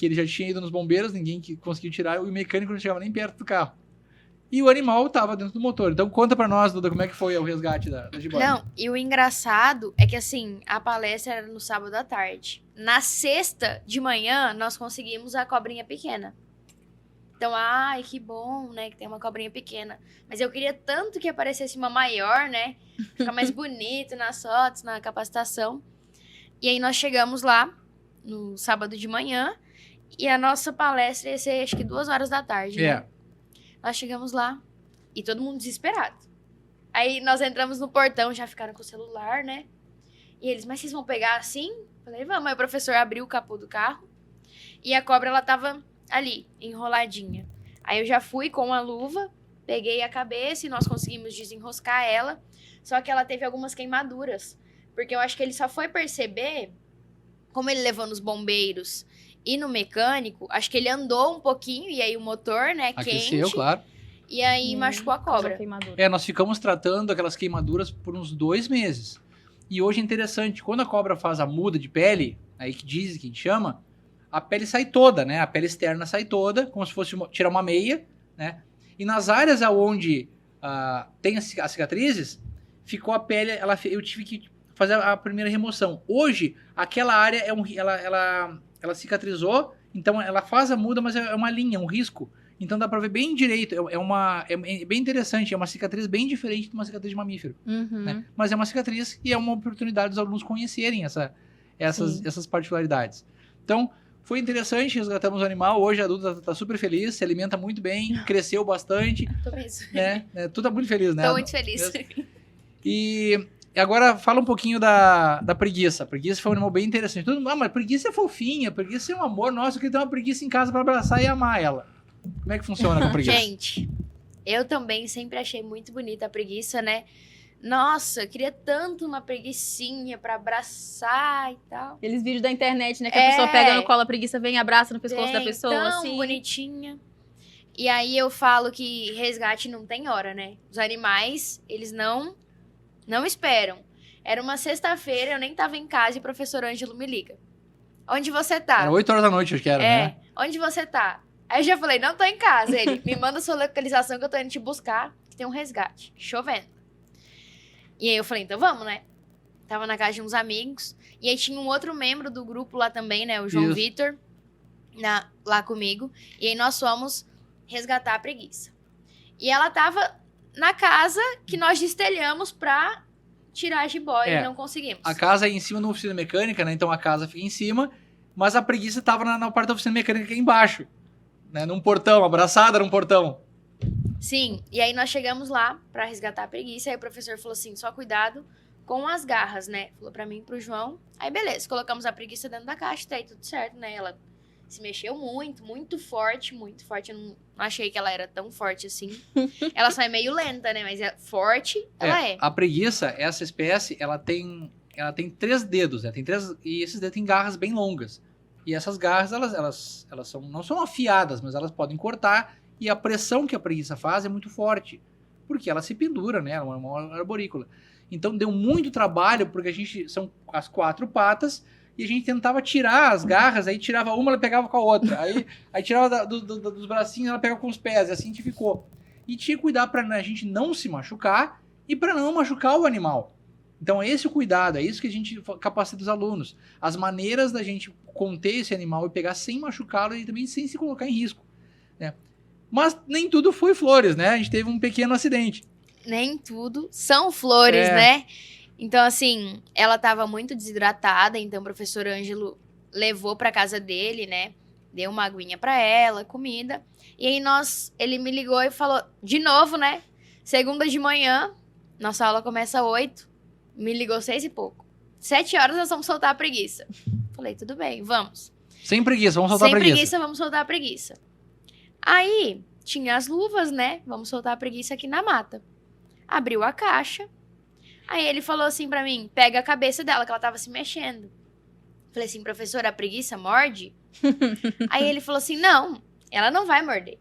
ele já tinha ido nos bombeiros, ninguém conseguiu tirar, e o mecânico não chegava nem perto do carro. E o animal estava dentro do motor. Então conta pra nós, Duda, como é que foi o resgate da jiboia. Não, e o engraçado é que, assim, a palestra era no sábado à tarde. Na sexta de manhã, nós conseguimos a cobrinha pequena. Então, ai, que bom, né, que tem uma cobrinha pequena. Mas eu queria tanto que aparecesse uma maior, né, ficar mais bonito nas fotos, na capacitação. E aí nós chegamos lá, no sábado de manhã, e a nossa palestra ia ser, acho que 2h da tarde, né? Nós chegamos lá e todo mundo desesperado. Aí nós entramos no portão, já ficaram com o celular, né? E eles, mas vocês vão pegar assim? Falei, vamos. Aí o professor abriu o capô do carro e a cobra, ela tava ali, enroladinha. Aí eu já fui com a luva, peguei a cabeça e nós conseguimos desenroscar ela. Só que ela teve algumas queimaduras. Porque eu acho que ele só foi perceber, como ele levou nos bombeiros e no mecânico, acho que ele andou um pouquinho e aí o motor, né, aqueceu, quente. Claro. E aí machucou a cobra. Nós ficamos tratando aquelas queimaduras por uns 2 meses. E hoje é interessante, quando a cobra faz a muda de pele, aí que diz, que a gente chama, a pele sai toda, né? A pele externa sai toda, como se fosse tirar uma meia, né? E nas áreas onde tem as cicatrizes, ficou a pele, eu tive que fazer a primeira remoção. Hoje, aquela área, ela cicatrizou, então ela faz a muda, mas é uma linha, um risco. Então dá pra ver bem direito, é bem interessante, é uma cicatriz bem diferente de uma cicatriz de mamífero. Né? Mas é uma cicatriz e é uma oportunidade dos alunos conhecerem essas particularidades. Então, foi interessante, resgatamos o animal, hoje a adulta tá super feliz, se alimenta muito bem, cresceu bastante. Tô mesmo. Né? Tu tá muito feliz, né? Tô muito feliz. E agora fala um pouquinho da preguiça. A preguiça foi um animal bem interessante. Mas preguiça é fofinha, preguiça é um amor. Nossa, eu queria ter uma preguiça em casa pra abraçar e amar ela. Como é que funciona com preguiça? Gente, eu também sempre achei muito bonita a preguiça, né? Nossa, eu queria tanto uma preguicinha pra abraçar e tal. Aqueles vídeos da internet, né? Que a pessoa pega no colo a preguiça, vem e abraça no pescoço da pessoa, tão assim. Bonitinha. E aí eu falo que resgate não tem hora, né? Os animais, eles não esperam. Era uma sexta-feira, eu nem tava em casa e o professor Ângelo me liga. Onde você tá? Era 8 horas da noite, acho que era, né? Onde você tá? Aí eu já falei, não tô em casa. Ele, me manda sua localização que eu tô indo te buscar, que tem um resgate, chovendo. E aí eu falei, então vamos, né? Tava na casa de uns amigos. E aí tinha um outro membro do grupo lá também, né? O João Isso. Vitor, lá comigo. E aí nós fomos resgatar a preguiça. E ela tava na casa que nós destelhamos pra tirar a jiboia e não conseguimos. A casa é em cima de uma oficina mecânica, né? Então a casa fica em cima, mas a preguiça tava na parte da oficina mecânica aqui embaixo. Né? Num portão, abraçada num portão. Sim, e aí nós chegamos lá pra resgatar a preguiça, aí o professor falou assim, só cuidado com as garras, né? Falou pra mim e pro João. Aí beleza, colocamos a preguiça dentro da caixa, tá aí tudo certo, né? Ela se mexeu muito, muito forte, muito forte. Eu não achei que ela era tão forte assim. Ela só é meio lenta, né? Mas forte, ela é. A preguiça, essa espécie, ela tem 3 dedos, né? E esses dedos têm garras bem longas. E essas garras, elas não são afiadas, mas elas podem cortar. E a pressão que a preguiça faz é muito forte. Porque ela se pendura, né? Ela é uma arborícola. Então deu muito trabalho, porque são as 4 patas, e a gente tentava tirar as garras, aí tirava uma, ela pegava com a outra. Aí tirava dos bracinhos, ela pegava com os pés, e assim a gente ficou. E tinha que cuidar pra a gente não se machucar e para não machucar o animal. Então esse é o cuidado, é isso que a gente capacita os alunos. As maneiras da gente conter esse animal e pegar sem machucá-lo e também sem se colocar em risco. Né? Mas nem tudo foi flores, né? A gente teve um pequeno acidente. Nem tudo são flores, né? Então, assim, ela tava muito desidratada, então o professor Ângelo levou pra casa dele, né? Deu uma aguinha pra ela, comida. E aí ele me ligou e falou, de novo, né? Segunda de manhã, nossa aula começa às 8, me ligou 6 e pouco. 7 horas nós vamos soltar a preguiça. Falei, tudo bem, vamos. Sem preguiça, vamos soltar a preguiça. Sem preguiça, vamos soltar a preguiça. Aí, tinha as luvas, né? Vamos soltar a preguiça aqui na mata. Abriu a caixa. Aí ele falou assim pra mim, pega a cabeça dela, que ela tava se mexendo. Falei assim, professor, a preguiça morde? Aí ele falou assim, não, ela não vai morder.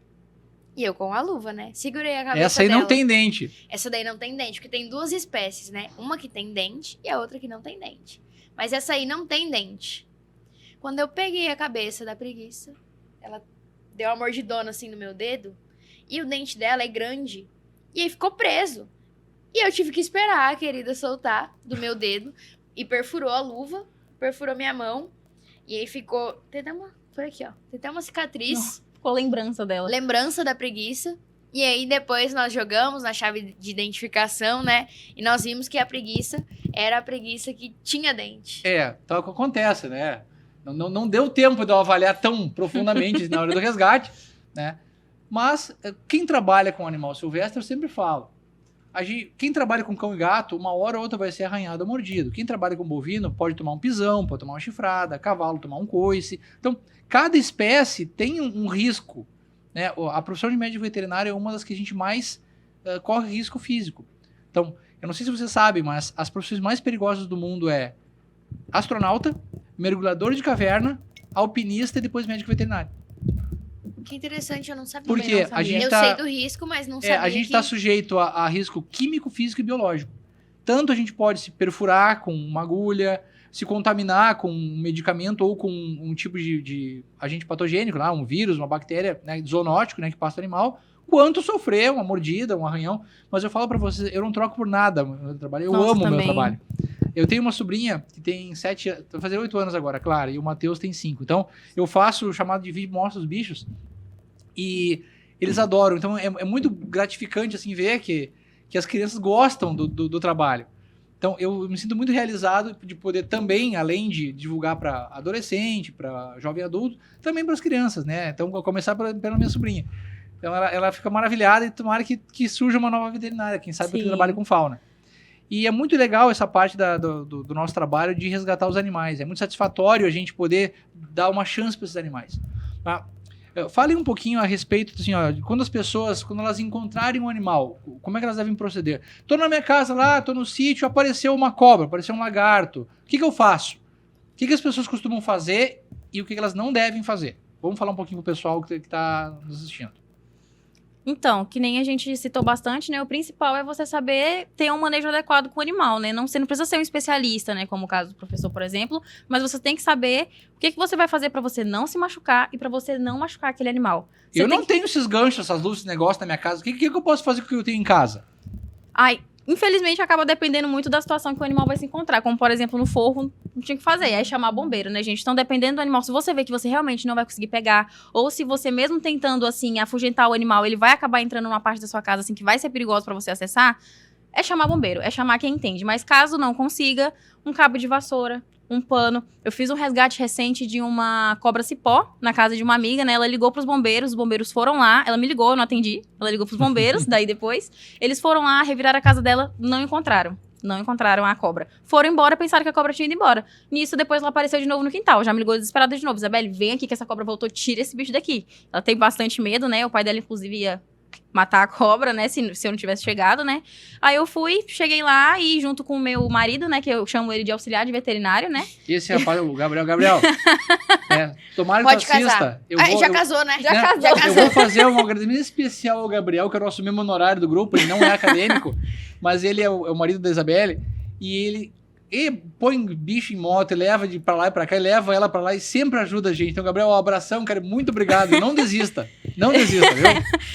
E eu com a luva, né? Segurei a cabeça dela. Essa aí não tem dente. Essa daí não tem dente, porque tem 2 espécies, né? Uma que tem dente e a outra que não tem dente. Mas essa aí não tem dente. Quando eu peguei a cabeça da preguiça, ela deu uma mordidona assim no meu dedo, e o dente dela é grande. E aí ficou preso. E eu tive que esperar a querida soltar do meu dedo, e perfurou a luva, perfurou minha mão, e aí ficou... Por aqui, ó. Tem até uma cicatriz. Ficou lembrança dela. Lembrança da preguiça. E aí depois nós jogamos na chave de identificação, né? E nós vimos que a preguiça era a preguiça que tinha dente. Então é o que acontece, né? Não deu tempo de eu avaliar tão profundamente na hora do resgate, né? Mas quem trabalha com animal silvestre, eu sempre falo. Quem trabalha com cão e gato, uma hora ou outra vai ser arranhado ou mordido. Quem trabalha com bovino pode tomar um pisão, pode tomar uma chifrada, cavalo tomar um coice. Então, cada espécie tem um risco. Né? A profissão de médico veterinário é uma das que a gente mais corre risco físico. Então, eu não sei se você sabe, mas as profissões mais perigosas do mundo é astronauta, mergulhador de caverna, alpinista e depois médico veterinário. Que interessante, eu não sabia. Porque não sabia. a gente eu sei do risco, mas não sabia. A gente está sujeito a risco químico, físico e biológico. Tanto a gente pode se perfurar com uma agulha, se contaminar com um medicamento ou com um tipo de agente patogênico, um vírus, uma bactéria, né, zoonótico, né, que passa no animal, quanto sofrer uma mordida, um arranhão. Mas eu falo pra vocês, eu não troco por nada o meu trabalho, eu Nossa, amo o meu também. trabalho. Eu tenho uma sobrinha que tem 7 anos, vai fazer 8 anos agora, claro, e o Matheus tem 5. Então, eu faço o chamado de vídeo, mostro os bichos, e eles adoram. Então, é muito gratificante, assim, ver que as crianças gostam do trabalho. Então, eu me sinto muito realizado de poder também, além de divulgar para adolescente, para jovem adulto, também para as crianças, né? Então, vou começar pela minha sobrinha. Então, ela fica maravilhada e tomara que surja uma nova veterinária, quem sabe que Sim. trabalhe com fauna. E é muito legal essa parte do nosso trabalho de resgatar os animais. É muito satisfatório a gente poder dar uma chance para esses animais. Tá? Fale um pouquinho a respeito, assim, ó, de quando as pessoas, quando elas encontrarem um animal, como é que elas devem proceder? Tô na minha casa lá, tô no sítio, apareceu uma cobra, apareceu um lagarto. O que eu faço? O que as pessoas costumam fazer e o que elas não devem fazer? Vamos falar um pouquinho pro pessoal que tá nos assistindo. Então, que nem a gente citou bastante, né? O principal é você saber ter um manejo adequado com o animal, né? Você não precisa ser um especialista, né? Como o caso do professor, por exemplo. Mas você tem que saber o que você vai fazer pra você não se machucar e pra você não machucar aquele animal. Você Eu tem não tenho esses ganchos, essas luzes, esse negócio na minha casa. O que eu posso fazer com o que eu tenho em casa? Ai, infelizmente acaba dependendo muito da situação que o animal vai se encontrar. Como, por exemplo, no forro, não tinha o que fazer. Aí chamar bombeiro, né, gente? Então, dependendo do animal, se você vê que você realmente não vai conseguir pegar, ou se você mesmo tentando, assim, afugentar o animal, ele vai acabar entrando numa parte da sua casa, assim, que vai ser perigoso pra você acessar, é chamar bombeiro, é chamar quem entende. Mas caso não consiga, um cabo de vassoura, um pano. Eu fiz um resgate recente de uma cobra cipó na casa de uma amiga, né? Ela ligou pros bombeiros, os bombeiros foram lá. Ela me ligou, eu não atendi. Ela ligou pros bombeiros, daí depois. Eles foram lá, reviraram a casa dela, não encontraram. Não encontraram a cobra. Foram embora, pensaram que a cobra tinha ido embora. Nisso, depois ela apareceu de novo no quintal. Já me ligou desesperada de novo. Isabelle, vem aqui que essa cobra voltou, tira esse bicho daqui. Ela tem bastante medo, né? O pai dela, inclusive, ia matar a cobra, né, se eu não tivesse chegado, né. Aí eu cheguei lá e junto com o meu marido, né, que eu chamo ele de auxiliar de veterinário, né. Esse rapaz, o Gabriel. Tomara que Pode tu assista. casar. Já casou, né? Já casou. Eu vou fazer um agradecimento especial ao Gabriel, que é o nosso mesmo honorário do grupo. Ele não é acadêmico, mas ele é o marido da Isabelle. E ele põe bicho em moto, e leva pra lá e pra cá, e leva ela pra lá e sempre ajuda a gente. Então, Gabriel, um abração, cara, muito obrigado. Não desista. Não desista, viu?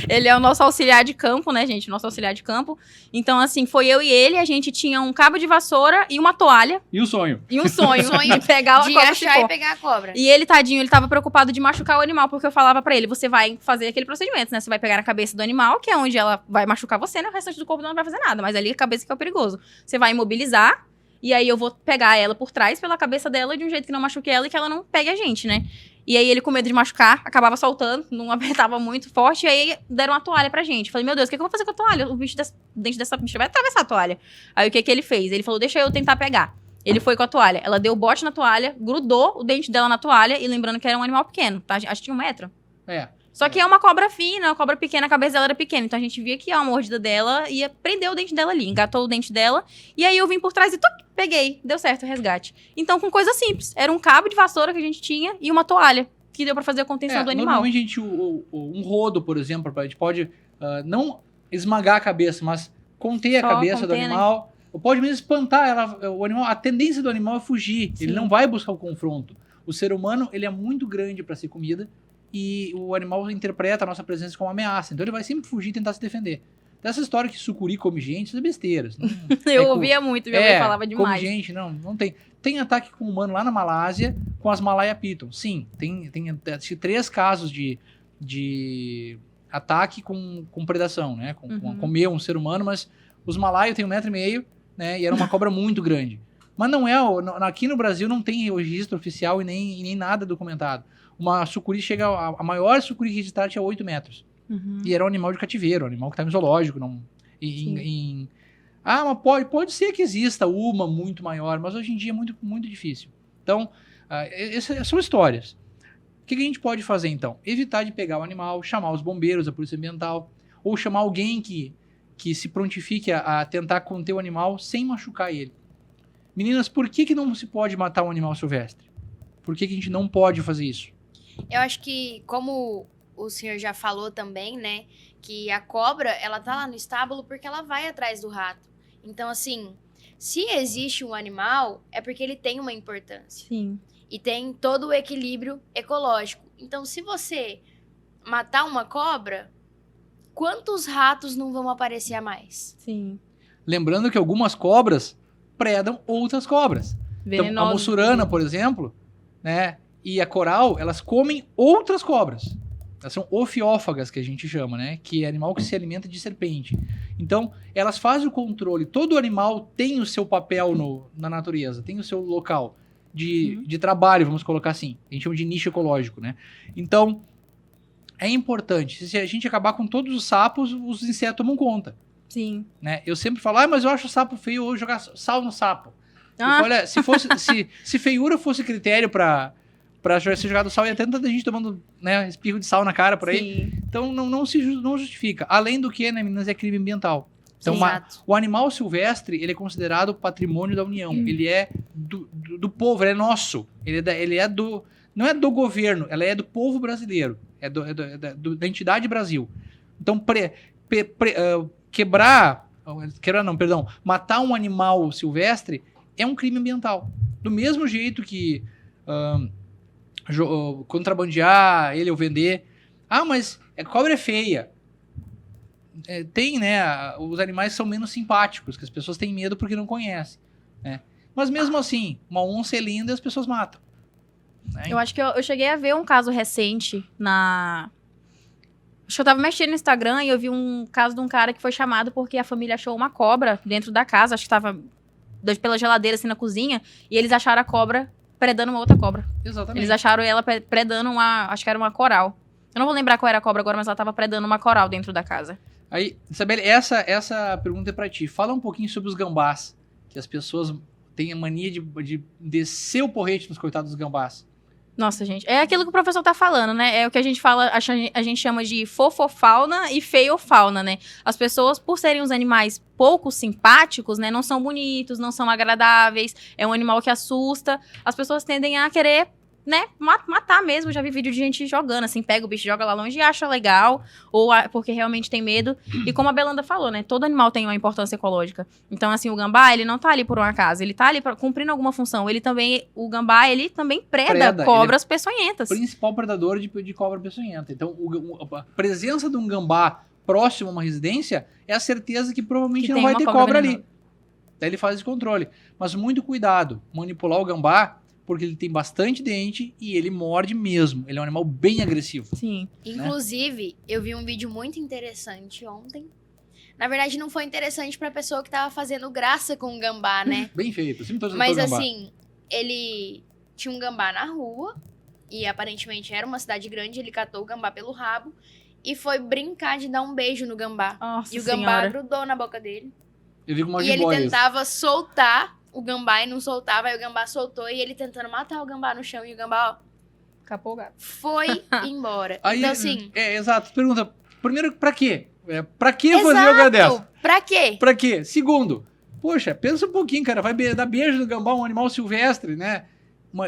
Ele é o nosso auxiliar de campo, né, gente? Nosso auxiliar de campo. Então, assim, foi eu e ele, a gente tinha um cabo de vassoura e uma toalha. E o sonho? E um sonho. Sonho de pegar a de cobra achar cipó. e pegar a cobra. E ele, tadinho, ele tava preocupado de machucar o animal, porque eu falava pra ele, você vai fazer aquele procedimento, né? Você vai pegar na cabeça do animal, que é onde ela vai machucar você, né? O restante do corpo não vai fazer nada, mas ali a cabeça que é o perigoso. Você vai imobilizar, e aí eu vou pegar ela por trás, pela cabeça dela, de um jeito que não machuque ela e que ela não pegue a gente, né? E aí ele, com medo de machucar, acabava soltando, não apertava muito forte, e aí deram uma toalha pra gente. Falei, meu Deus, o que eu vou fazer com a toalha? O dente dessa bicha vai atravessar a toalha. Aí o que ele fez? Ele falou, deixa eu tentar pegar. Ele foi com a toalha, ela deu o bote na toalha, grudou o dente dela na toalha, e lembrando que era um animal pequeno, tá? Acho que tinha 1 metro. Só que é uma cobra fina, uma cobra pequena, a cabeça dela era pequena. Então a gente via que a mordida dela ia prender o dente dela ali, engatou o dente dela. E aí eu vim por trás e peguei. Deu certo o resgate. Então com coisa simples. Era um cabo de vassoura que a gente tinha e uma toalha, que deu pra fazer a contenção do animal. Normalmente a gente, um rodo, por exemplo, a gente pode não esmagar a cabeça, mas conter Só a cabeça do conter, animal. Ou pode mesmo espantar ela, o animal. A tendência do animal é fugir. Sim. Ele não vai buscar o confronto. O ser humano, ele é muito grande para ser comida. E o animal interpreta a nossa presença como ameaça. Então ele vai sempre fugir e tentar se defender. Dessa história que sucuri come gente, isso é besteiras. Eu ouvia muito, minha mãe falava demais. Come gente, não tem. Tem ataque com humano lá na Malásia com as Malaya Python. Sim, tem 3 casos de ataque com predação, né? Com comer um ser humano, mas os Malaya têm 1,5 metro, né? E era uma cobra muito grande. Mas não é, aqui no Brasil não tem registro oficial e nem nada documentado. Uma sucuri chega, a maior sucuri registrada tinha 8 metros. E era um animal de cativeiro, um animal que estava em zoológico. Mas pode ser que exista uma muito maior, mas hoje em dia é muito, muito difícil. Então, essas são histórias. O que a gente pode fazer, então? Evitar de pegar o animal, chamar os bombeiros, a polícia ambiental, ou chamar alguém que se prontifique a tentar conter o animal sem machucar ele. Meninas, por que não se pode matar um animal silvestre? Por que a gente não pode fazer isso? Eu acho que, como o senhor já falou também, né, que a cobra, ela tá lá no estábulo porque ela vai atrás do rato. Então, assim, Se existe um animal, é porque ele tem uma importância. Sim. E tem todo o equilíbrio ecológico. Então, se você matar uma cobra, quantos ratos não vão aparecer a mais? Sim. Lembrando que algumas cobras predam outras cobras. Então, a Venenosos. mussurana, por exemplo, né, e a coral, elas comem outras cobras. Elas são ofiófagas, que a gente chama, né? Que é animal que se alimenta de serpente. Então, elas fazem o controle. Todo animal tem o seu papel na natureza, tem o seu local de trabalho, vamos colocar assim. A gente chama de nicho ecológico, né? Então, é importante. Se a gente acabar com todos os sapos, os insetos tomam conta, Sim. né? Eu sempre falo, mas eu acho o sapo feio, eu vou jogar sal no sapo. Ah. Olha, se feiura fosse critério pra ser jogado sal, ia ter tanta gente tomando, né, espirro de sal na cara por aí. Sim. Então não justifica. Além do que, né, meninas, é crime ambiental. Então Exato. o animal silvestre, ele é considerado patrimônio da União. Ele é do povo, ele é nosso. Ele é do... Não é do governo, ela é do povo brasileiro. É da entidade Brasil. Então, matar um animal silvestre é um crime ambiental. Do mesmo jeito que contrabandear ele ou vender. Ah, mas a cobra é feia. Tem, né? Os animais são menos simpáticos, que as pessoas têm medo porque não conhecem, né? Mas mesmo assim, uma onça é linda e as pessoas matam, né? Eu acho que eu cheguei a ver um caso recente Acho que eu tava mexendo no Instagram e eu vi um caso de um cara que foi chamado porque a família achou uma cobra dentro da casa. Acho que tava pela geladeira, assim, na cozinha. E eles acharam a cobra predando uma outra cobra. Exatamente. Eles acharam ela predando acho que era uma coral. Eu não vou lembrar qual era a cobra agora, mas ela tava predando uma coral dentro da casa. Aí, Isabelle, essa pergunta é pra ti. Fala um pouquinho sobre os gambás, que as pessoas têm a mania de descer o porrete nos coitados dos gambás. Nossa, gente. É aquilo que o professor tá falando, né? É o que a gente fala, a gente chama de fofofauna e feiofauna, né? As pessoas, por serem uns animais pouco simpáticos, né? Não são bonitos, não são agradáveis. É um animal que assusta. As pessoas tendem a querer, né? Matar mesmo. Já vi vídeo de gente jogando, assim. Pega o bicho, joga lá longe e acha legal. Ou porque realmente tem medo. E como a Belanda falou, né? Todo animal tem uma importância ecológica. Então, assim, o gambá, ele não tá ali por um acaso. Ele tá ali cumprindo alguma função. O gambá, ele também preda cobras peçonhentas. Principal predador de cobra peçonhenta. Então, a presença de um gambá próximo a uma residência é a certeza que provavelmente não vai ter cobra ali. Daí ele faz esse controle. Mas muito cuidado. Manipular o gambá, porque ele tem bastante dente e ele morde mesmo. Ele é um animal bem agressivo. Sim. Inclusive, eu vi um vídeo muito interessante ontem. Na verdade, não foi interessante pra pessoa que tava fazendo graça com o gambá, né? Bem feito. Mas assim, ele tinha um gambá na rua e aparentemente era uma cidade grande, ele catou o gambá pelo rabo e foi brincar de dar um beijo no gambá. Nossa E o gambá senhora. grudou na boca dele. Eu vi com uma E ele jiboia isso. tentava soltar o gambá e não soltava, aí o gambá soltou e ele tentando matar o gambá no chão e o gambá, ó, Capou o gato. foi embora. Aí, Então assim, exato. Pergunta, primeiro, pra quê? Pra que fazer yoga dessa? Pra quê? Pra quê? Segundo, poxa, pensa um pouquinho, cara. Vai dar beijo no gambá, um animal silvestre, né?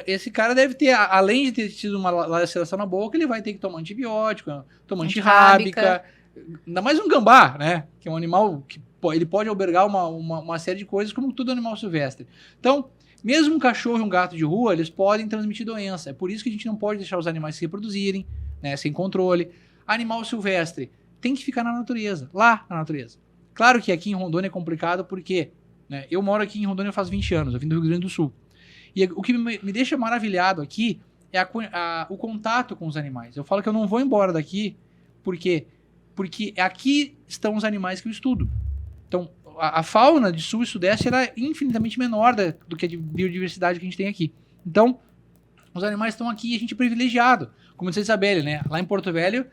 Esse cara deve ter, além de ter tido uma laceração na boca, ele vai ter que tomar antibiótico, tomar antirrábica. Ainda mais um gambá, né? Que é um animal que ele pode albergar uma série de coisas como todo animal silvestre. Então, mesmo um cachorro e um gato de rua, eles podem transmitir doença. É por isso que a gente não pode deixar os animais se reproduzirem, né? Sem controle. Animal silvestre tem que ficar na natureza, lá na natureza. Claro que aqui em Rondônia é complicado porque, né, eu moro aqui em Rondônia faz 20 anos, eu vim do Rio Grande do Sul. E o que me deixa maravilhado aqui é o contato com os animais. Eu falo que eu não vou embora daqui porque aqui estão os animais que eu estudo. Então, a fauna de sul e sudeste ela é infinitamente menor do que a de biodiversidade que a gente tem aqui. Então, os animais estão aqui e a gente é privilegiado. Como disse a Isabelle, né? Lá em Porto Velho,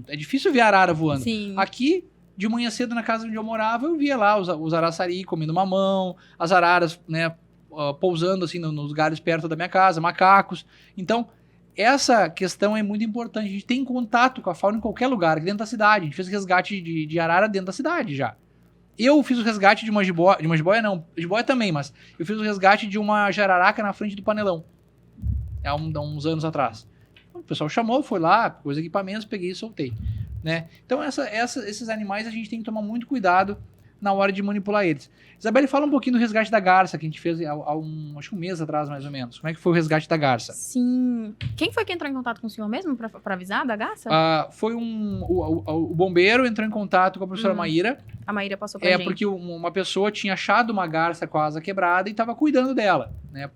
é difícil ver arara voando. Sim. Aqui, de manhã cedo, na casa onde eu morava, eu via lá os araçari comendo mamão, as araras, né, pousando assim nos galhos perto da minha casa, macacos. Então, essa questão é muito importante. A gente tem contato com a fauna em qualquer lugar, aqui dentro da cidade. A gente fez resgate de arara dentro da cidade já. Eu fiz o resgate de uma jiboia não, jiboia também, mas eu fiz o resgate de uma jararaca na frente do panelão, há uns anos atrás. O pessoal chamou, foi lá, pôs equipamentos, peguei e soltei, né? Então esses animais a gente tem que tomar muito cuidado na hora de manipular eles. Isabelle, fala um pouquinho do resgate da garça que a gente fez acho que um mês atrás, mais ou menos. Como é que foi o resgate da garça? Sim. Quem foi que entrou em contato com o senhor mesmo pra avisar da garça? Foi o bombeiro entrou em contato com a professora Maíra. A Maíra passou pra gente. Porque uma pessoa tinha achado uma garça com a asa quebrada e estava cuidando dela, né?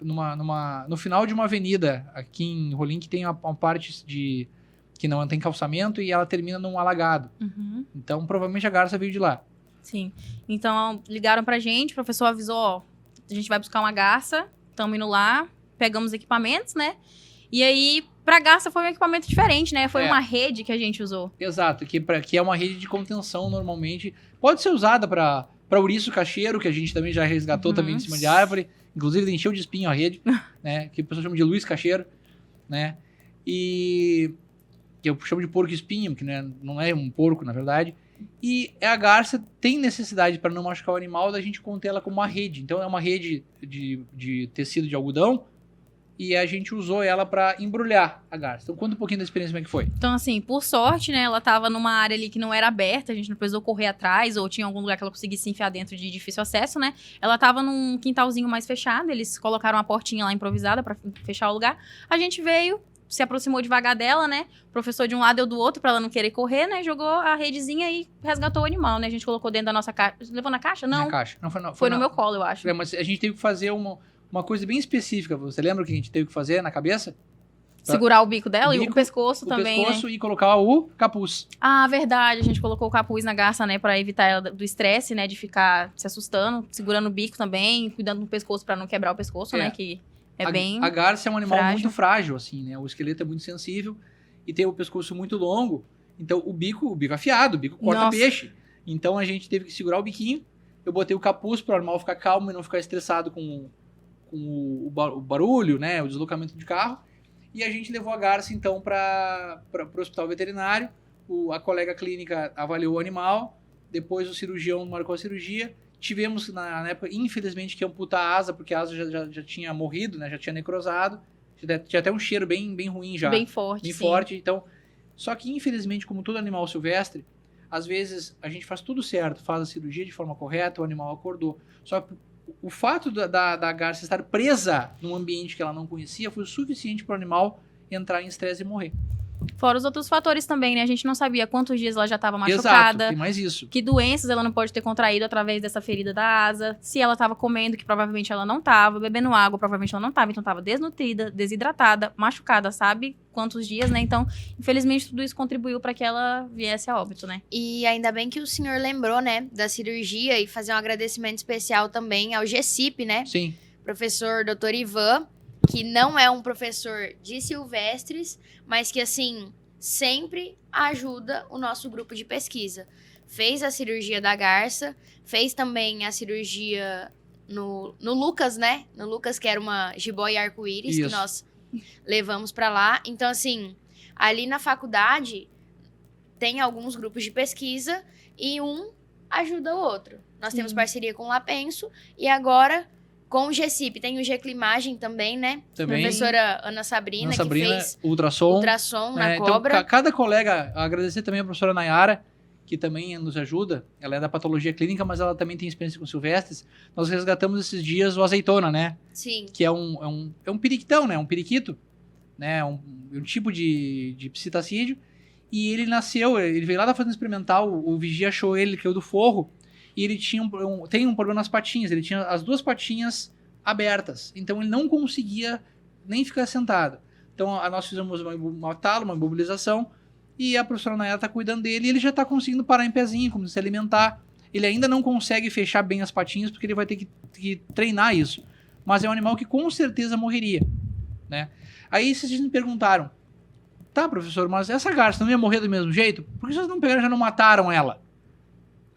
No final de uma avenida aqui em Rolim, que tem uma parte que não tem calçamento e ela termina num alagado. Uhum. Então, provavelmente a garça veio de lá. Sim. Então, ligaram pra gente, o professor avisou, ó, a gente vai buscar uma garça, estamos indo lá, pegamos equipamentos, né? E aí, pra garça foi um equipamento diferente, né? Foi uma rede que a gente usou. Exato, que é uma rede de contenção normalmente. Pode ser usada para ouriço cacheiro, que a gente também já resgatou também em cima de árvore. Inclusive, encheu de espinho a rede, né? Que a pessoa chama de Luiz Cacheiro, né? E que eu chamo de porco espinho, que não é um porco, na verdade. E a garça tem necessidade, para não machucar o animal, da gente conter ela como uma rede. Então é uma rede de tecido de algodão e a gente usou ela para embrulhar a garça. Então conta um pouquinho da experiência, como é que foi. Então, assim, por sorte, né, ela tava numa área ali que não era aberta, a gente não precisou correr atrás, ou tinha algum lugar que ela conseguisse se enfiar dentro de difícil acesso, né? Ela tava num quintalzinho mais fechado, eles colocaram uma portinha lá improvisada para fechar o lugar. A gente veio, se aproximou devagar dela, né? O professor de um lado, eu do outro, pra ela não querer correr, né? Jogou a redezinha e resgatou o animal, né? A gente colocou dentro da nossa caixa. Levou na caixa? Não. Na caixa. Não, foi no meu colo, eu acho. Mas a gente teve que fazer uma coisa bem específica. Você lembra o que a gente teve que fazer na cabeça? Segurar o bico dela e o pescoço também, o pescoço, né? E colocar o capuz. Ah, verdade. A gente colocou o capuz na garça, né? Pra evitar ela do estresse, né? De ficar se assustando, segurando o bico também, cuidando do pescoço pra não quebrar o pescoço, né? Que a garça é um animal frágil. muito frágil, assim, né? O esqueleto é muito sensível e tem o pescoço muito longo. Então, o bico afiado, o bico corta peixe. Então, a gente teve que segurar o biquinho. Eu botei o capuz para o animal ficar calmo e não ficar estressado com o barulho, né? O deslocamento de carro. E a gente levou a garça, então, para o hospital veterinário. A colega clínica avaliou o animal. Depois, o cirurgião marcou a cirurgia. Tivemos, na época, infelizmente, que amputar a asa, porque a asa já tinha morrido, né? Já tinha necrosado. Tinha até um cheiro bem ruim já. Bem forte, Bem forte. Então, só que, infelizmente, como todo animal silvestre, às vezes a gente faz tudo certo, faz a cirurgia de forma correta, o animal acordou. Só que o fato da garça estar presa num ambiente que ela não conhecia foi o suficiente para o animal entrar em estresse e morrer. Fora os outros fatores também, né? A gente não sabia quantos dias ela já estava machucada. Exato, tem mais isso. Que doenças ela não pode ter contraído através dessa ferida da asa. Se ela estava comendo, que provavelmente ela não estava. Bebendo água, provavelmente ela não estava. Então, estava desnutrida, desidratada, machucada, sabe? Quantos dias, né? Então, infelizmente, tudo isso contribuiu para que ela viesse a óbito, né? E ainda bem que o senhor lembrou, né, da cirurgia e fazer um agradecimento especial também ao GECIP, né? Sim. Professor Dr. Ivan, que não é um professor de silvestres, mas que, assim, sempre ajuda o nosso grupo de pesquisa. Fez a cirurgia da garça, fez também a cirurgia no Lucas, né? No Lucas, que era uma jiboia arco-íris, que nós levamos pra lá. Então, assim, ali na faculdade tem alguns grupos de pesquisa e um ajuda o outro. Nós temos parceria com o Lapenso e agora com o GECIP. Tem o G-Climagem também, né? Também. Professora Ana Sabrina, que fez ultrassom na cobra. Então, cada colega, agradecer também a professora Nayara, que também nos ajuda. Ela é da patologia clínica, mas ela também tem experiência com silvestres. Nós resgatamos esses dias o azeitona, né? Sim. Que é um periquitão, né? Um periquito, né? Um tipo de psitacídeo. E ele nasceu, ele veio lá da fazenda experimental, o vigia achou ele, caiu do forro, e ele tinha tem um problema nas patinhas, ele tinha as duas patinhas abertas, então ele não conseguia nem ficar sentado. Então nós fizemos uma tala, uma imobilização, e a professora Nayara está cuidando dele, e ele já está conseguindo parar em pezinho, começar a se alimentar. Ele ainda não consegue fechar bem as patinhas, porque ele vai ter que treinar isso. Mas é um animal que com certeza morreria, né? Aí vocês me perguntaram, tá, professor, mas essa garça não ia morrer do mesmo jeito? Por que vocês não pegaram e já não mataram ela?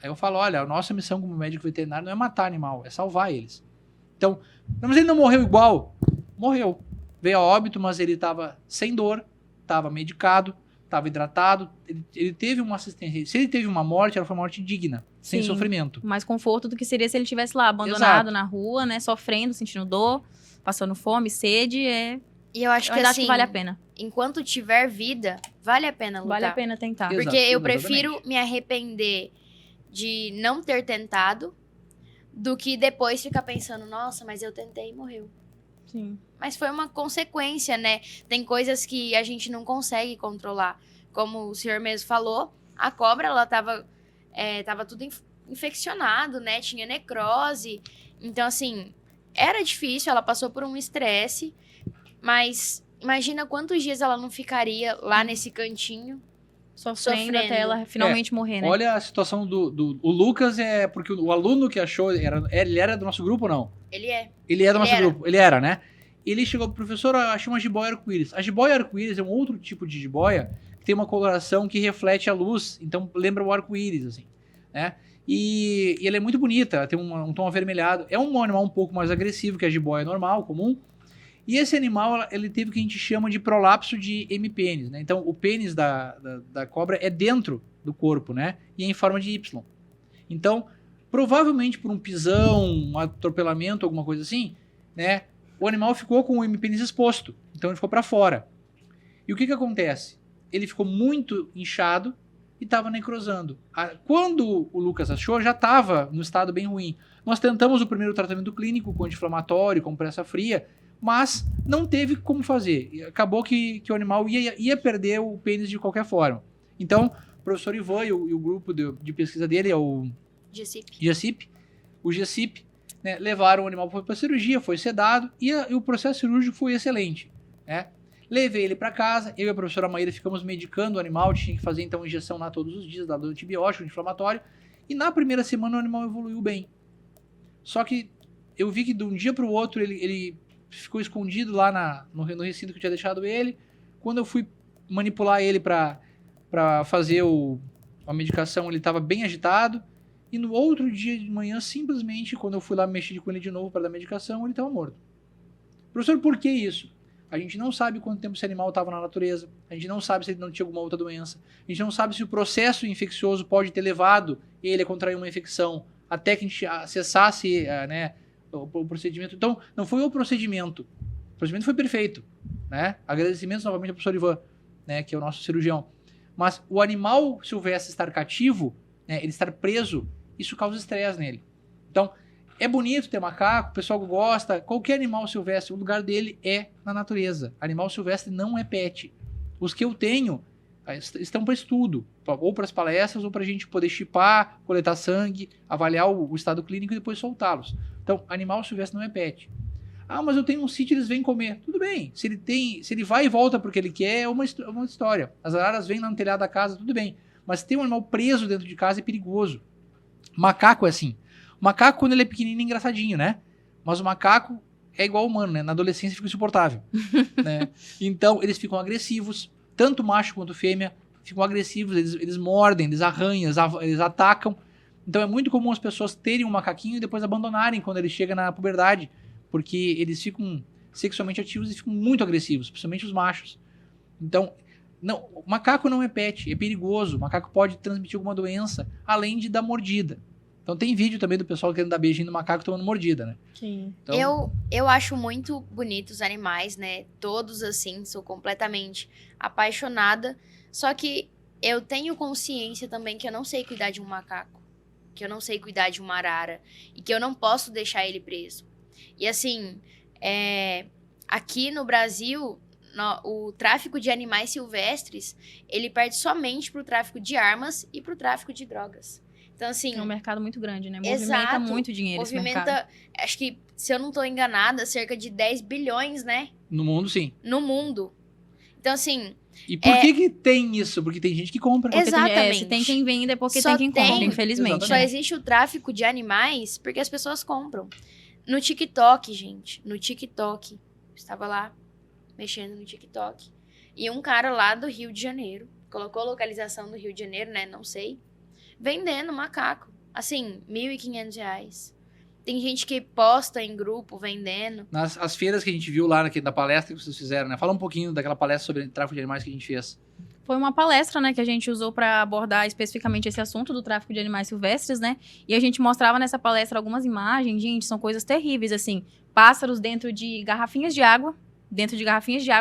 Aí eu falo, olha, a nossa missão como médico veterinário não é matar animal, é salvar eles. Então, mas ele não morreu igual? Morreu. Veio a óbito, mas ele estava sem dor, estava medicado, estava hidratado, ele teve uma assistência. Se ele teve uma morte, ela foi uma morte digna, sem sofrimento. Mais conforto do que seria se ele estivesse lá, abandonado na rua, né, sofrendo, sentindo dor, passando fome, sede, E eu acho que acho que vale a pena. Enquanto tiver vida, vale a pena lutar. Vale a pena tentar. Porque eu prefiro me arrepender de não ter tentado do que depois ficar pensando, nossa, mas eu tentei e morreu. Sim. Mas foi uma consequência, né? Tem coisas que a gente não consegue controlar. Como o senhor mesmo falou, a cobra, ela tava tudo infeccionado, né? Tinha necrose. Então, assim, era difícil, ela passou por um estresse, mas imagina quantos dias ela não ficaria lá nesse cantinho. Sofrendo até ela finalmente morrer, né? Olha a situação o Lucas, porque o aluno que achou, ele era do nosso grupo ou não? Ele é. Ele é do nosso grupo, ele era, né? Ele chegou pro professor, eu achei uma jiboia arco-íris. A jiboia arco-íris é um outro tipo de jiboia que tem uma coloração que reflete a luz, então lembra o arco-íris, assim, né? E ela é muito bonita, ela tem um tom avermelhado. É um animal um pouco mais agressivo que a jiboia normal, comum. E esse animal, ele teve o que a gente chama de prolapso de hemipênis, né? Então, o pênis da cobra é dentro do corpo, né? E é em forma de Y. Então, provavelmente por um pisão, um atropelamento, alguma coisa assim, né? O animal ficou com o hemipênis exposto. Então, ele ficou para fora. E o que acontece? Ele ficou muito inchado e estava necrosando. Quando o Lucas achou, já estava no estado bem ruim. Nós tentamos o primeiro tratamento clínico com anti-inflamatório, com pressa fria, mas não teve como fazer. Acabou que o animal ia perder o pênis de qualquer forma. Então, o professor Ivan e o grupo de pesquisa dele, é o GCIP, né, levaram o animal para a cirurgia, foi sedado, e o processo cirúrgico foi excelente, né? Levei ele para casa, eu e a professora Maíra ficamos medicando o animal, tinha que fazer então injeção lá todos os dias, dando antibiótico, inflamatório, e na primeira semana o animal evoluiu bem. Só que eu vi que de um dia para o outro ele ficou escondido lá no recinto que eu tinha deixado ele. Quando eu fui manipular ele para fazer a medicação, ele estava bem agitado. E no outro dia de manhã, simplesmente, quando eu fui lá mexer com ele de novo para dar medicação, ele estava morto. Professor, por que isso? A gente não sabe quanto tempo esse animal estava na natureza. A gente não sabe se ele não tinha alguma outra doença. A gente não sabe se o processo infeccioso pode ter levado ele a contrair uma infecção até que a gente acessasse, né, o procedimento. Então, não foi o procedimento. O procedimento foi perfeito, né? Agradecimentos novamente ao professor Ivan, né, que é o nosso cirurgião. Mas o animal silvestre estar cativo, né, ele estar preso, isso causa estresse nele. Então, é bonito ter macaco, o pessoal gosta. Qualquer animal silvestre, o lugar dele é na natureza. Animal silvestre não é pet. Os que eu tenho estão para estudo, ou para as palestras, ou para a gente poder chipar, coletar sangue, avaliar o estado clínico e depois soltá-los. Então, animal silvestre não é pet. Ah, mas eu tenho um sítio, eles vêm comer. Tudo bem. Se ele vai e volta porque ele quer, é uma história. As araras vêm lá no telhado da casa, tudo bem. Mas ter um animal preso dentro de casa é perigoso. Macaco é assim. O macaco, quando ele é pequenininho, é engraçadinho, né? Mas o macaco é igual ao humano, né? Na adolescência fica insuportável. Né? Então, eles ficam agressivos. Tanto macho quanto fêmea ficam agressivos. Eles mordem, eles arranham, eles atacam. Então, é muito comum as pessoas terem um macaquinho e depois abandonarem quando ele chega na puberdade. Porque eles ficam sexualmente ativos e ficam muito agressivos, principalmente os machos. Então, não, o macaco não é pet, é perigoso. O macaco pode transmitir alguma doença, além de dar mordida. Então tem vídeo também do pessoal querendo dar beijinho no macaco tomando mordida, né? Sim. Então... Eu acho muito bonitos os animais, né? Todos, assim, sou completamente apaixonada. Só que eu tenho consciência também que eu não sei cuidar de um macaco. Que eu não sei cuidar de uma arara. E que eu não posso deixar ele preso. E assim, aqui no Brasil, o tráfico de animais silvestres, ele perde somente pro tráfico de armas e pro tráfico de drogas. Então, assim... É um mercado muito grande, né? Movimenta exato, muito dinheiro esse mercado. Acho que, se eu não tô enganada, cerca de 10 bilhões, né? No mundo, sim. No mundo. Então, assim... E por que tem isso? Porque tem gente que compra. Exatamente. Se tem quem venda, é porque Só tem quem compra, tem- infelizmente. Só né? existe o tráfico de animais porque as pessoas compram. No TikTok, gente. No TikTok. Eu estava lá, mexendo no TikTok. E um cara lá do Rio de Janeiro, colocou a localização do Rio de Janeiro, né? Não sei. Vendendo macaco. Assim, R$1.500. Tem gente que posta em grupo, vendendo. As feiras que a gente viu lá na palestra que vocês fizeram, né? Fala um pouquinho daquela palestra sobre tráfico de animais que a gente fez. Foi uma palestra, né, que a gente usou para abordar especificamente esse assunto do tráfico de animais silvestres, né? E a gente mostrava nessa palestra algumas imagens, gente, são coisas terríveis, assim, pássaros dentro de garrafinhas de água,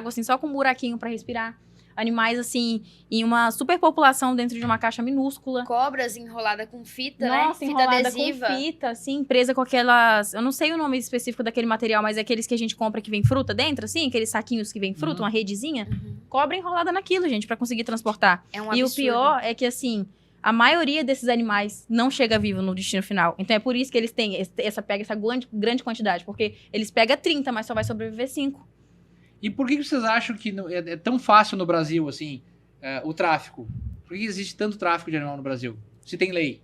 assim, só com um buraquinho para respirar. animais, assim, em uma superpopulação dentro de uma caixa minúscula. Cobras enrolada com fita, Nossa, né? Fita enrolada adesiva. com fita, assim, presa com aquelas... Eu não sei o nome específico daquele material, mas é aqueles que a gente compra que vem fruta dentro, assim, aqueles saquinhos que vem fruta, uma redezinha. Cobra enrolada naquilo, gente, pra conseguir transportar. É um E o absurdo. pior é que, assim, a maioria desses animais não chega vivo no destino final. Então é por isso que eles têm essa grande quantidade, porque eles pegam 30, mas só vai sobreviver 5. E por que vocês acham que é tão fácil no Brasil, assim, o tráfico? Por que existe tanto tráfico de animal no Brasil? Se tem lei.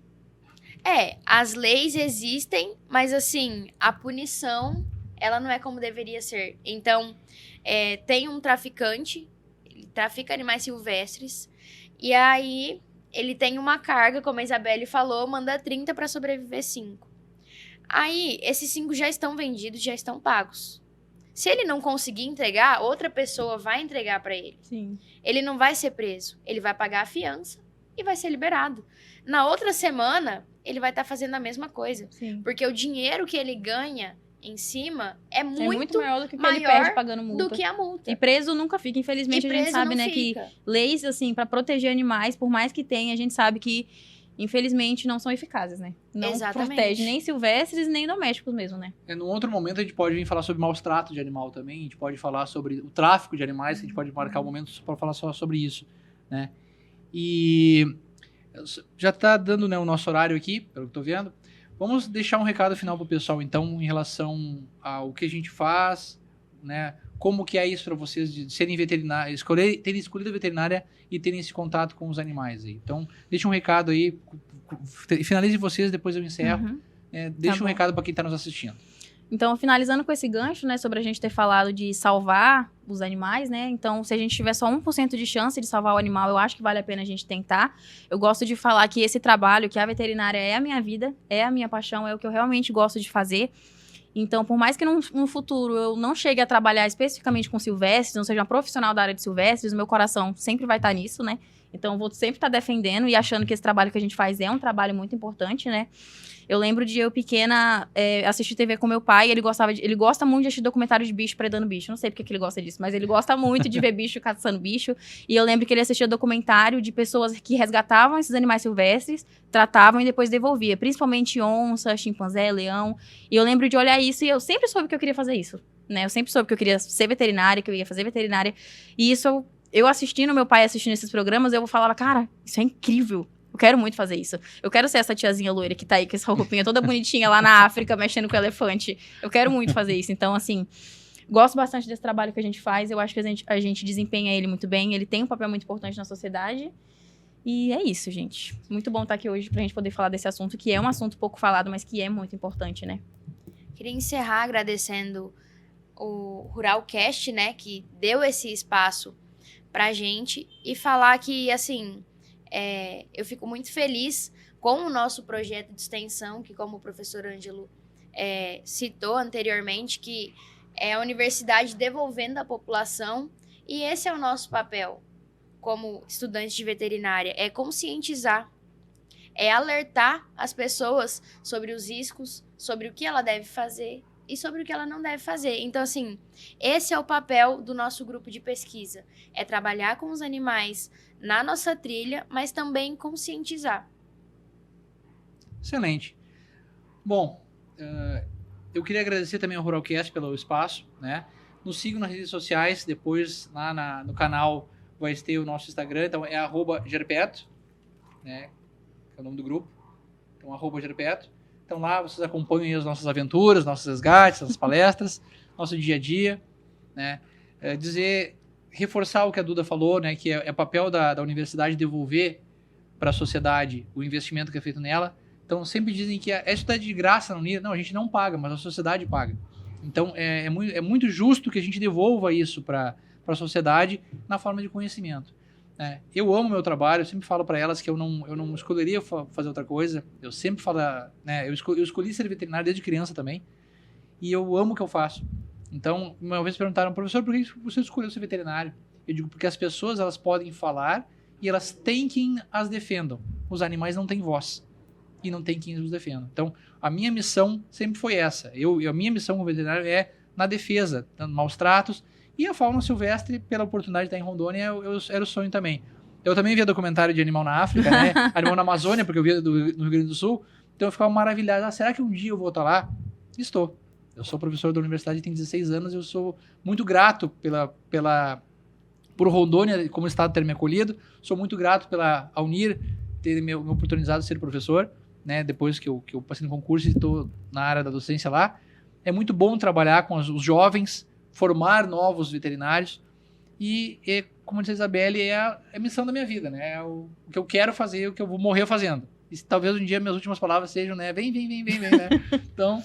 As leis existem, mas assim, a punição, ela não é como deveria ser. Então, tem um traficante, ele trafica animais silvestres, e aí ele tem uma carga, como a Isabelle falou, manda 30 para sobreviver 5. Aí, esses 5 já estão vendidos, já estão pagos. Se ele não conseguir entregar, outra pessoa vai entregar para ele. Sim. Ele não vai ser preso, ele vai pagar a fiança e vai ser liberado. Na outra semana, ele vai estar fazendo a mesma coisa. Sim. Porque o dinheiro que ele ganha em cima é muito maior do que o que ele maior perde pagando multa. do que a multa. E preso nunca fica. Infelizmente, E a gente preso sabe, não né, que fica. leis, assim, pra proteger animais, por mais que tenha, a gente sabe que, infelizmente, não são eficazes, né? Não Exatamente. protege nem silvestres, nem domésticos mesmo, né? Num outro momento a gente pode vir falar sobre maus tratos de animal também, a gente pode falar sobre o tráfico de animais, a gente pode marcar um momento para falar só sobre isso, né? E já está dando, né, o nosso horário aqui, pelo que estou vendo. Vamos deixar um recado final pro pessoal, então, em relação ao que a gente faz, né? Como que é isso para vocês de serem veterinários, terem escolhido a veterinária e terem esse contato com os animais aí. Então, deixa um recado aí, finalize vocês, depois eu encerro. Deixa um bom. recado para quem está nos assistindo. Então, finalizando com esse gancho, né, sobre a gente ter falado de salvar os animais, né? Então, se a gente tiver só 1% de chance de salvar o animal, eu acho que vale a pena a gente tentar. Eu gosto de falar que esse trabalho, que a veterinária é a minha vida, é a minha paixão, é o que eu realmente gosto de fazer. Então, por mais que no futuro eu não chegue a trabalhar especificamente com silvestres, não seja uma profissional da área de silvestres, o meu coração sempre vai estar nisso, né? Então, eu vou sempre estar defendendo e achando que esse trabalho que a gente faz é um trabalho muito importante, né? Eu lembro de eu pequena assistir TV com meu pai, ele gosta muito de assistir documentário de bicho predando bicho. Não sei porque que ele gosta disso, mas ele gosta muito de ver bicho caçando bicho. E eu lembro que ele assistia documentário de pessoas que resgatavam esses animais silvestres, tratavam e depois devolvia, principalmente onça, chimpanzé, leão. E eu lembro de olhar isso e eu sempre soube que eu queria fazer isso, né? Eu sempre soube que eu queria ser veterinária, que eu ia fazer veterinária. E isso eu assistindo, meu pai assistindo esses programas, eu falava, cara, isso é incrível. Eu quero muito fazer isso. Eu quero ser essa tiazinha loira que tá aí com essa roupinha toda bonitinha lá na África, mexendo com o elefante. Eu quero muito fazer isso. Então, assim, gosto bastante desse trabalho que a gente faz. Eu acho que a gente desempenha ele muito bem. Ele tem um papel muito importante na sociedade. E é isso, gente. Muito bom estar aqui hoje pra gente poder falar desse assunto, que é um assunto pouco falado, mas que é muito importante, né? Queria encerrar agradecendo o Ruralcast, né, que deu esse espaço pra gente e falar que, assim, eu fico muito feliz com o nosso projeto de extensão, que como o professor Ângelo citou anteriormente, que é a universidade devolvendo à população, e esse é o nosso papel como estudantes de veterinária, é conscientizar, é alertar as pessoas sobre os riscos, sobre o que ela deve fazer e sobre o que ela não deve fazer. Então, assim, esse é o papel do nosso grupo de pesquisa, é trabalhar com os animais na nossa trilha, mas também conscientizar. Excelente. Bom, eu queria agradecer também ao Ruralcast pelo espaço, né? Nos sigam nas redes sociais, depois lá no canal vai ter o nosso Instagram, então é @gerpeto, né? Que é o nome do grupo. Então, @gerpeto. Então lá vocês acompanham aí as nossas aventuras, nossos resgates, nossas palestras, nosso dia a dia, né? Reforçar o que a Duda falou, né? Que é papel da universidade devolver para a sociedade o investimento que é feito nela. Então sempre dizem que é estudar de graça na Unir. Não, a gente não paga, mas a sociedade paga. Então é muito justo que a gente devolva isso para a sociedade na forma de conhecimento. Eu amo meu trabalho, eu sempre falo para elas que eu não escolheria fazer outra coisa. Eu sempre falo, né, eu escolhi ser veterinário desde criança também, e eu amo o que eu faço. Então, uma vez perguntaram, professor, por que você escolheu ser veterinário? Eu digo, porque as pessoas, elas podem falar e elas têm quem as defendam. Os animais não têm voz e não tem quem os defenda. Então, a minha missão sempre foi essa. A minha missão como veterinário é na defesa, dando maus tratos E a fauna silvestre, pela oportunidade de estar em Rondônia, era o sonho também. Eu também via documentário de animal na África, né? Animal na Amazônia, porque eu via no Rio Grande do Sul. Então eu ficava maravilhado. Será que um dia eu vou estar lá? Estou. Eu sou professor da universidade, tenho 16 anos, eu sou muito grato por Rondônia, como estado, ter me acolhido. Sou muito grato pela Unir ter me oportunizado de ser professor, né? Depois que eu passei no concurso e estou na área da docência lá. É muito bom trabalhar com os jovens, formar novos veterinários. E como disse a Isabelle, é a missão da minha vida, né? É o que eu quero fazer, o que eu vou morrer fazendo. E talvez um dia minhas últimas palavras sejam, né? Vem, né? Então,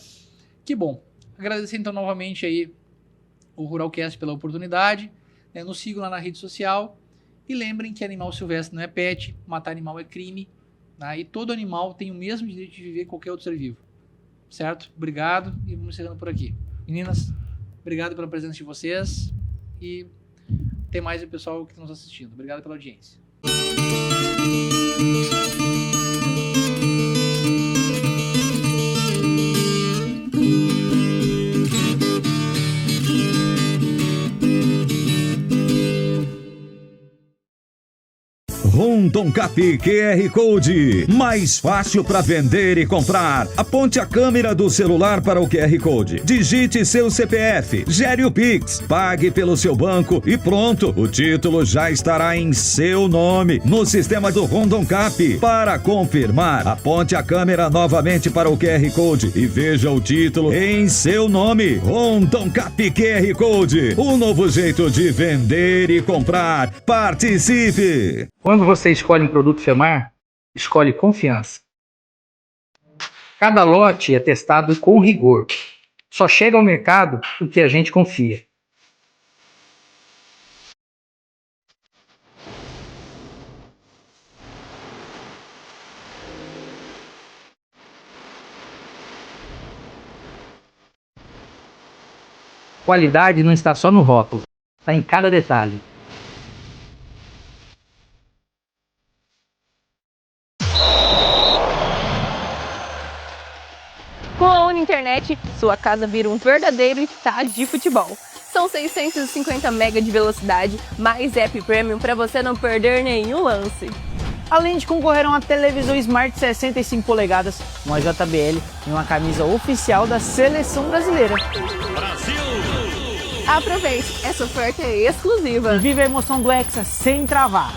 que bom. Agradecer então novamente aí o Ruralcast pela oportunidade, né? Nos sigam lá na rede social e lembrem que animal silvestre não é pet, matar animal é crime, né? E todo animal tem o mesmo direito de viver que qualquer outro ser vivo, certo? Obrigado e vamos encerrando por aqui. Meninas, obrigado pela presença de vocês e tem mais o pessoal que está nos assistindo. Obrigado pela audiência. Rondon Cap QR Code, mais fácil para vender e comprar. Aponte a câmera do celular para o QR Code. Digite seu CPF, gere o Pix, pague pelo seu banco e pronto. O título já estará em seu nome no sistema do Rondon Cap. Para confirmar, aponte a câmera novamente para o QR Code e veja o título em seu nome. Rondon Cap QR Code, um novo jeito de vender e comprar. Participe! Quando você escolhe um produto FEMAR, escolhe confiança. Cada lote é testado com rigor. Só chega ao mercado o que a gente confia. Qualidade não está só no rótulo, está em cada detalhe. Com a Uninternet, sua casa vira um verdadeiro estádio de futebol. São 650 MB de velocidade, mais app premium para você não perder nenhum lance. Além de concorrer a uma televisão Smart 65 polegadas, uma JBL e uma camisa oficial da Seleção Brasileira. Aproveite, essa oferta é exclusiva. E viva a emoção do Hexa sem travar.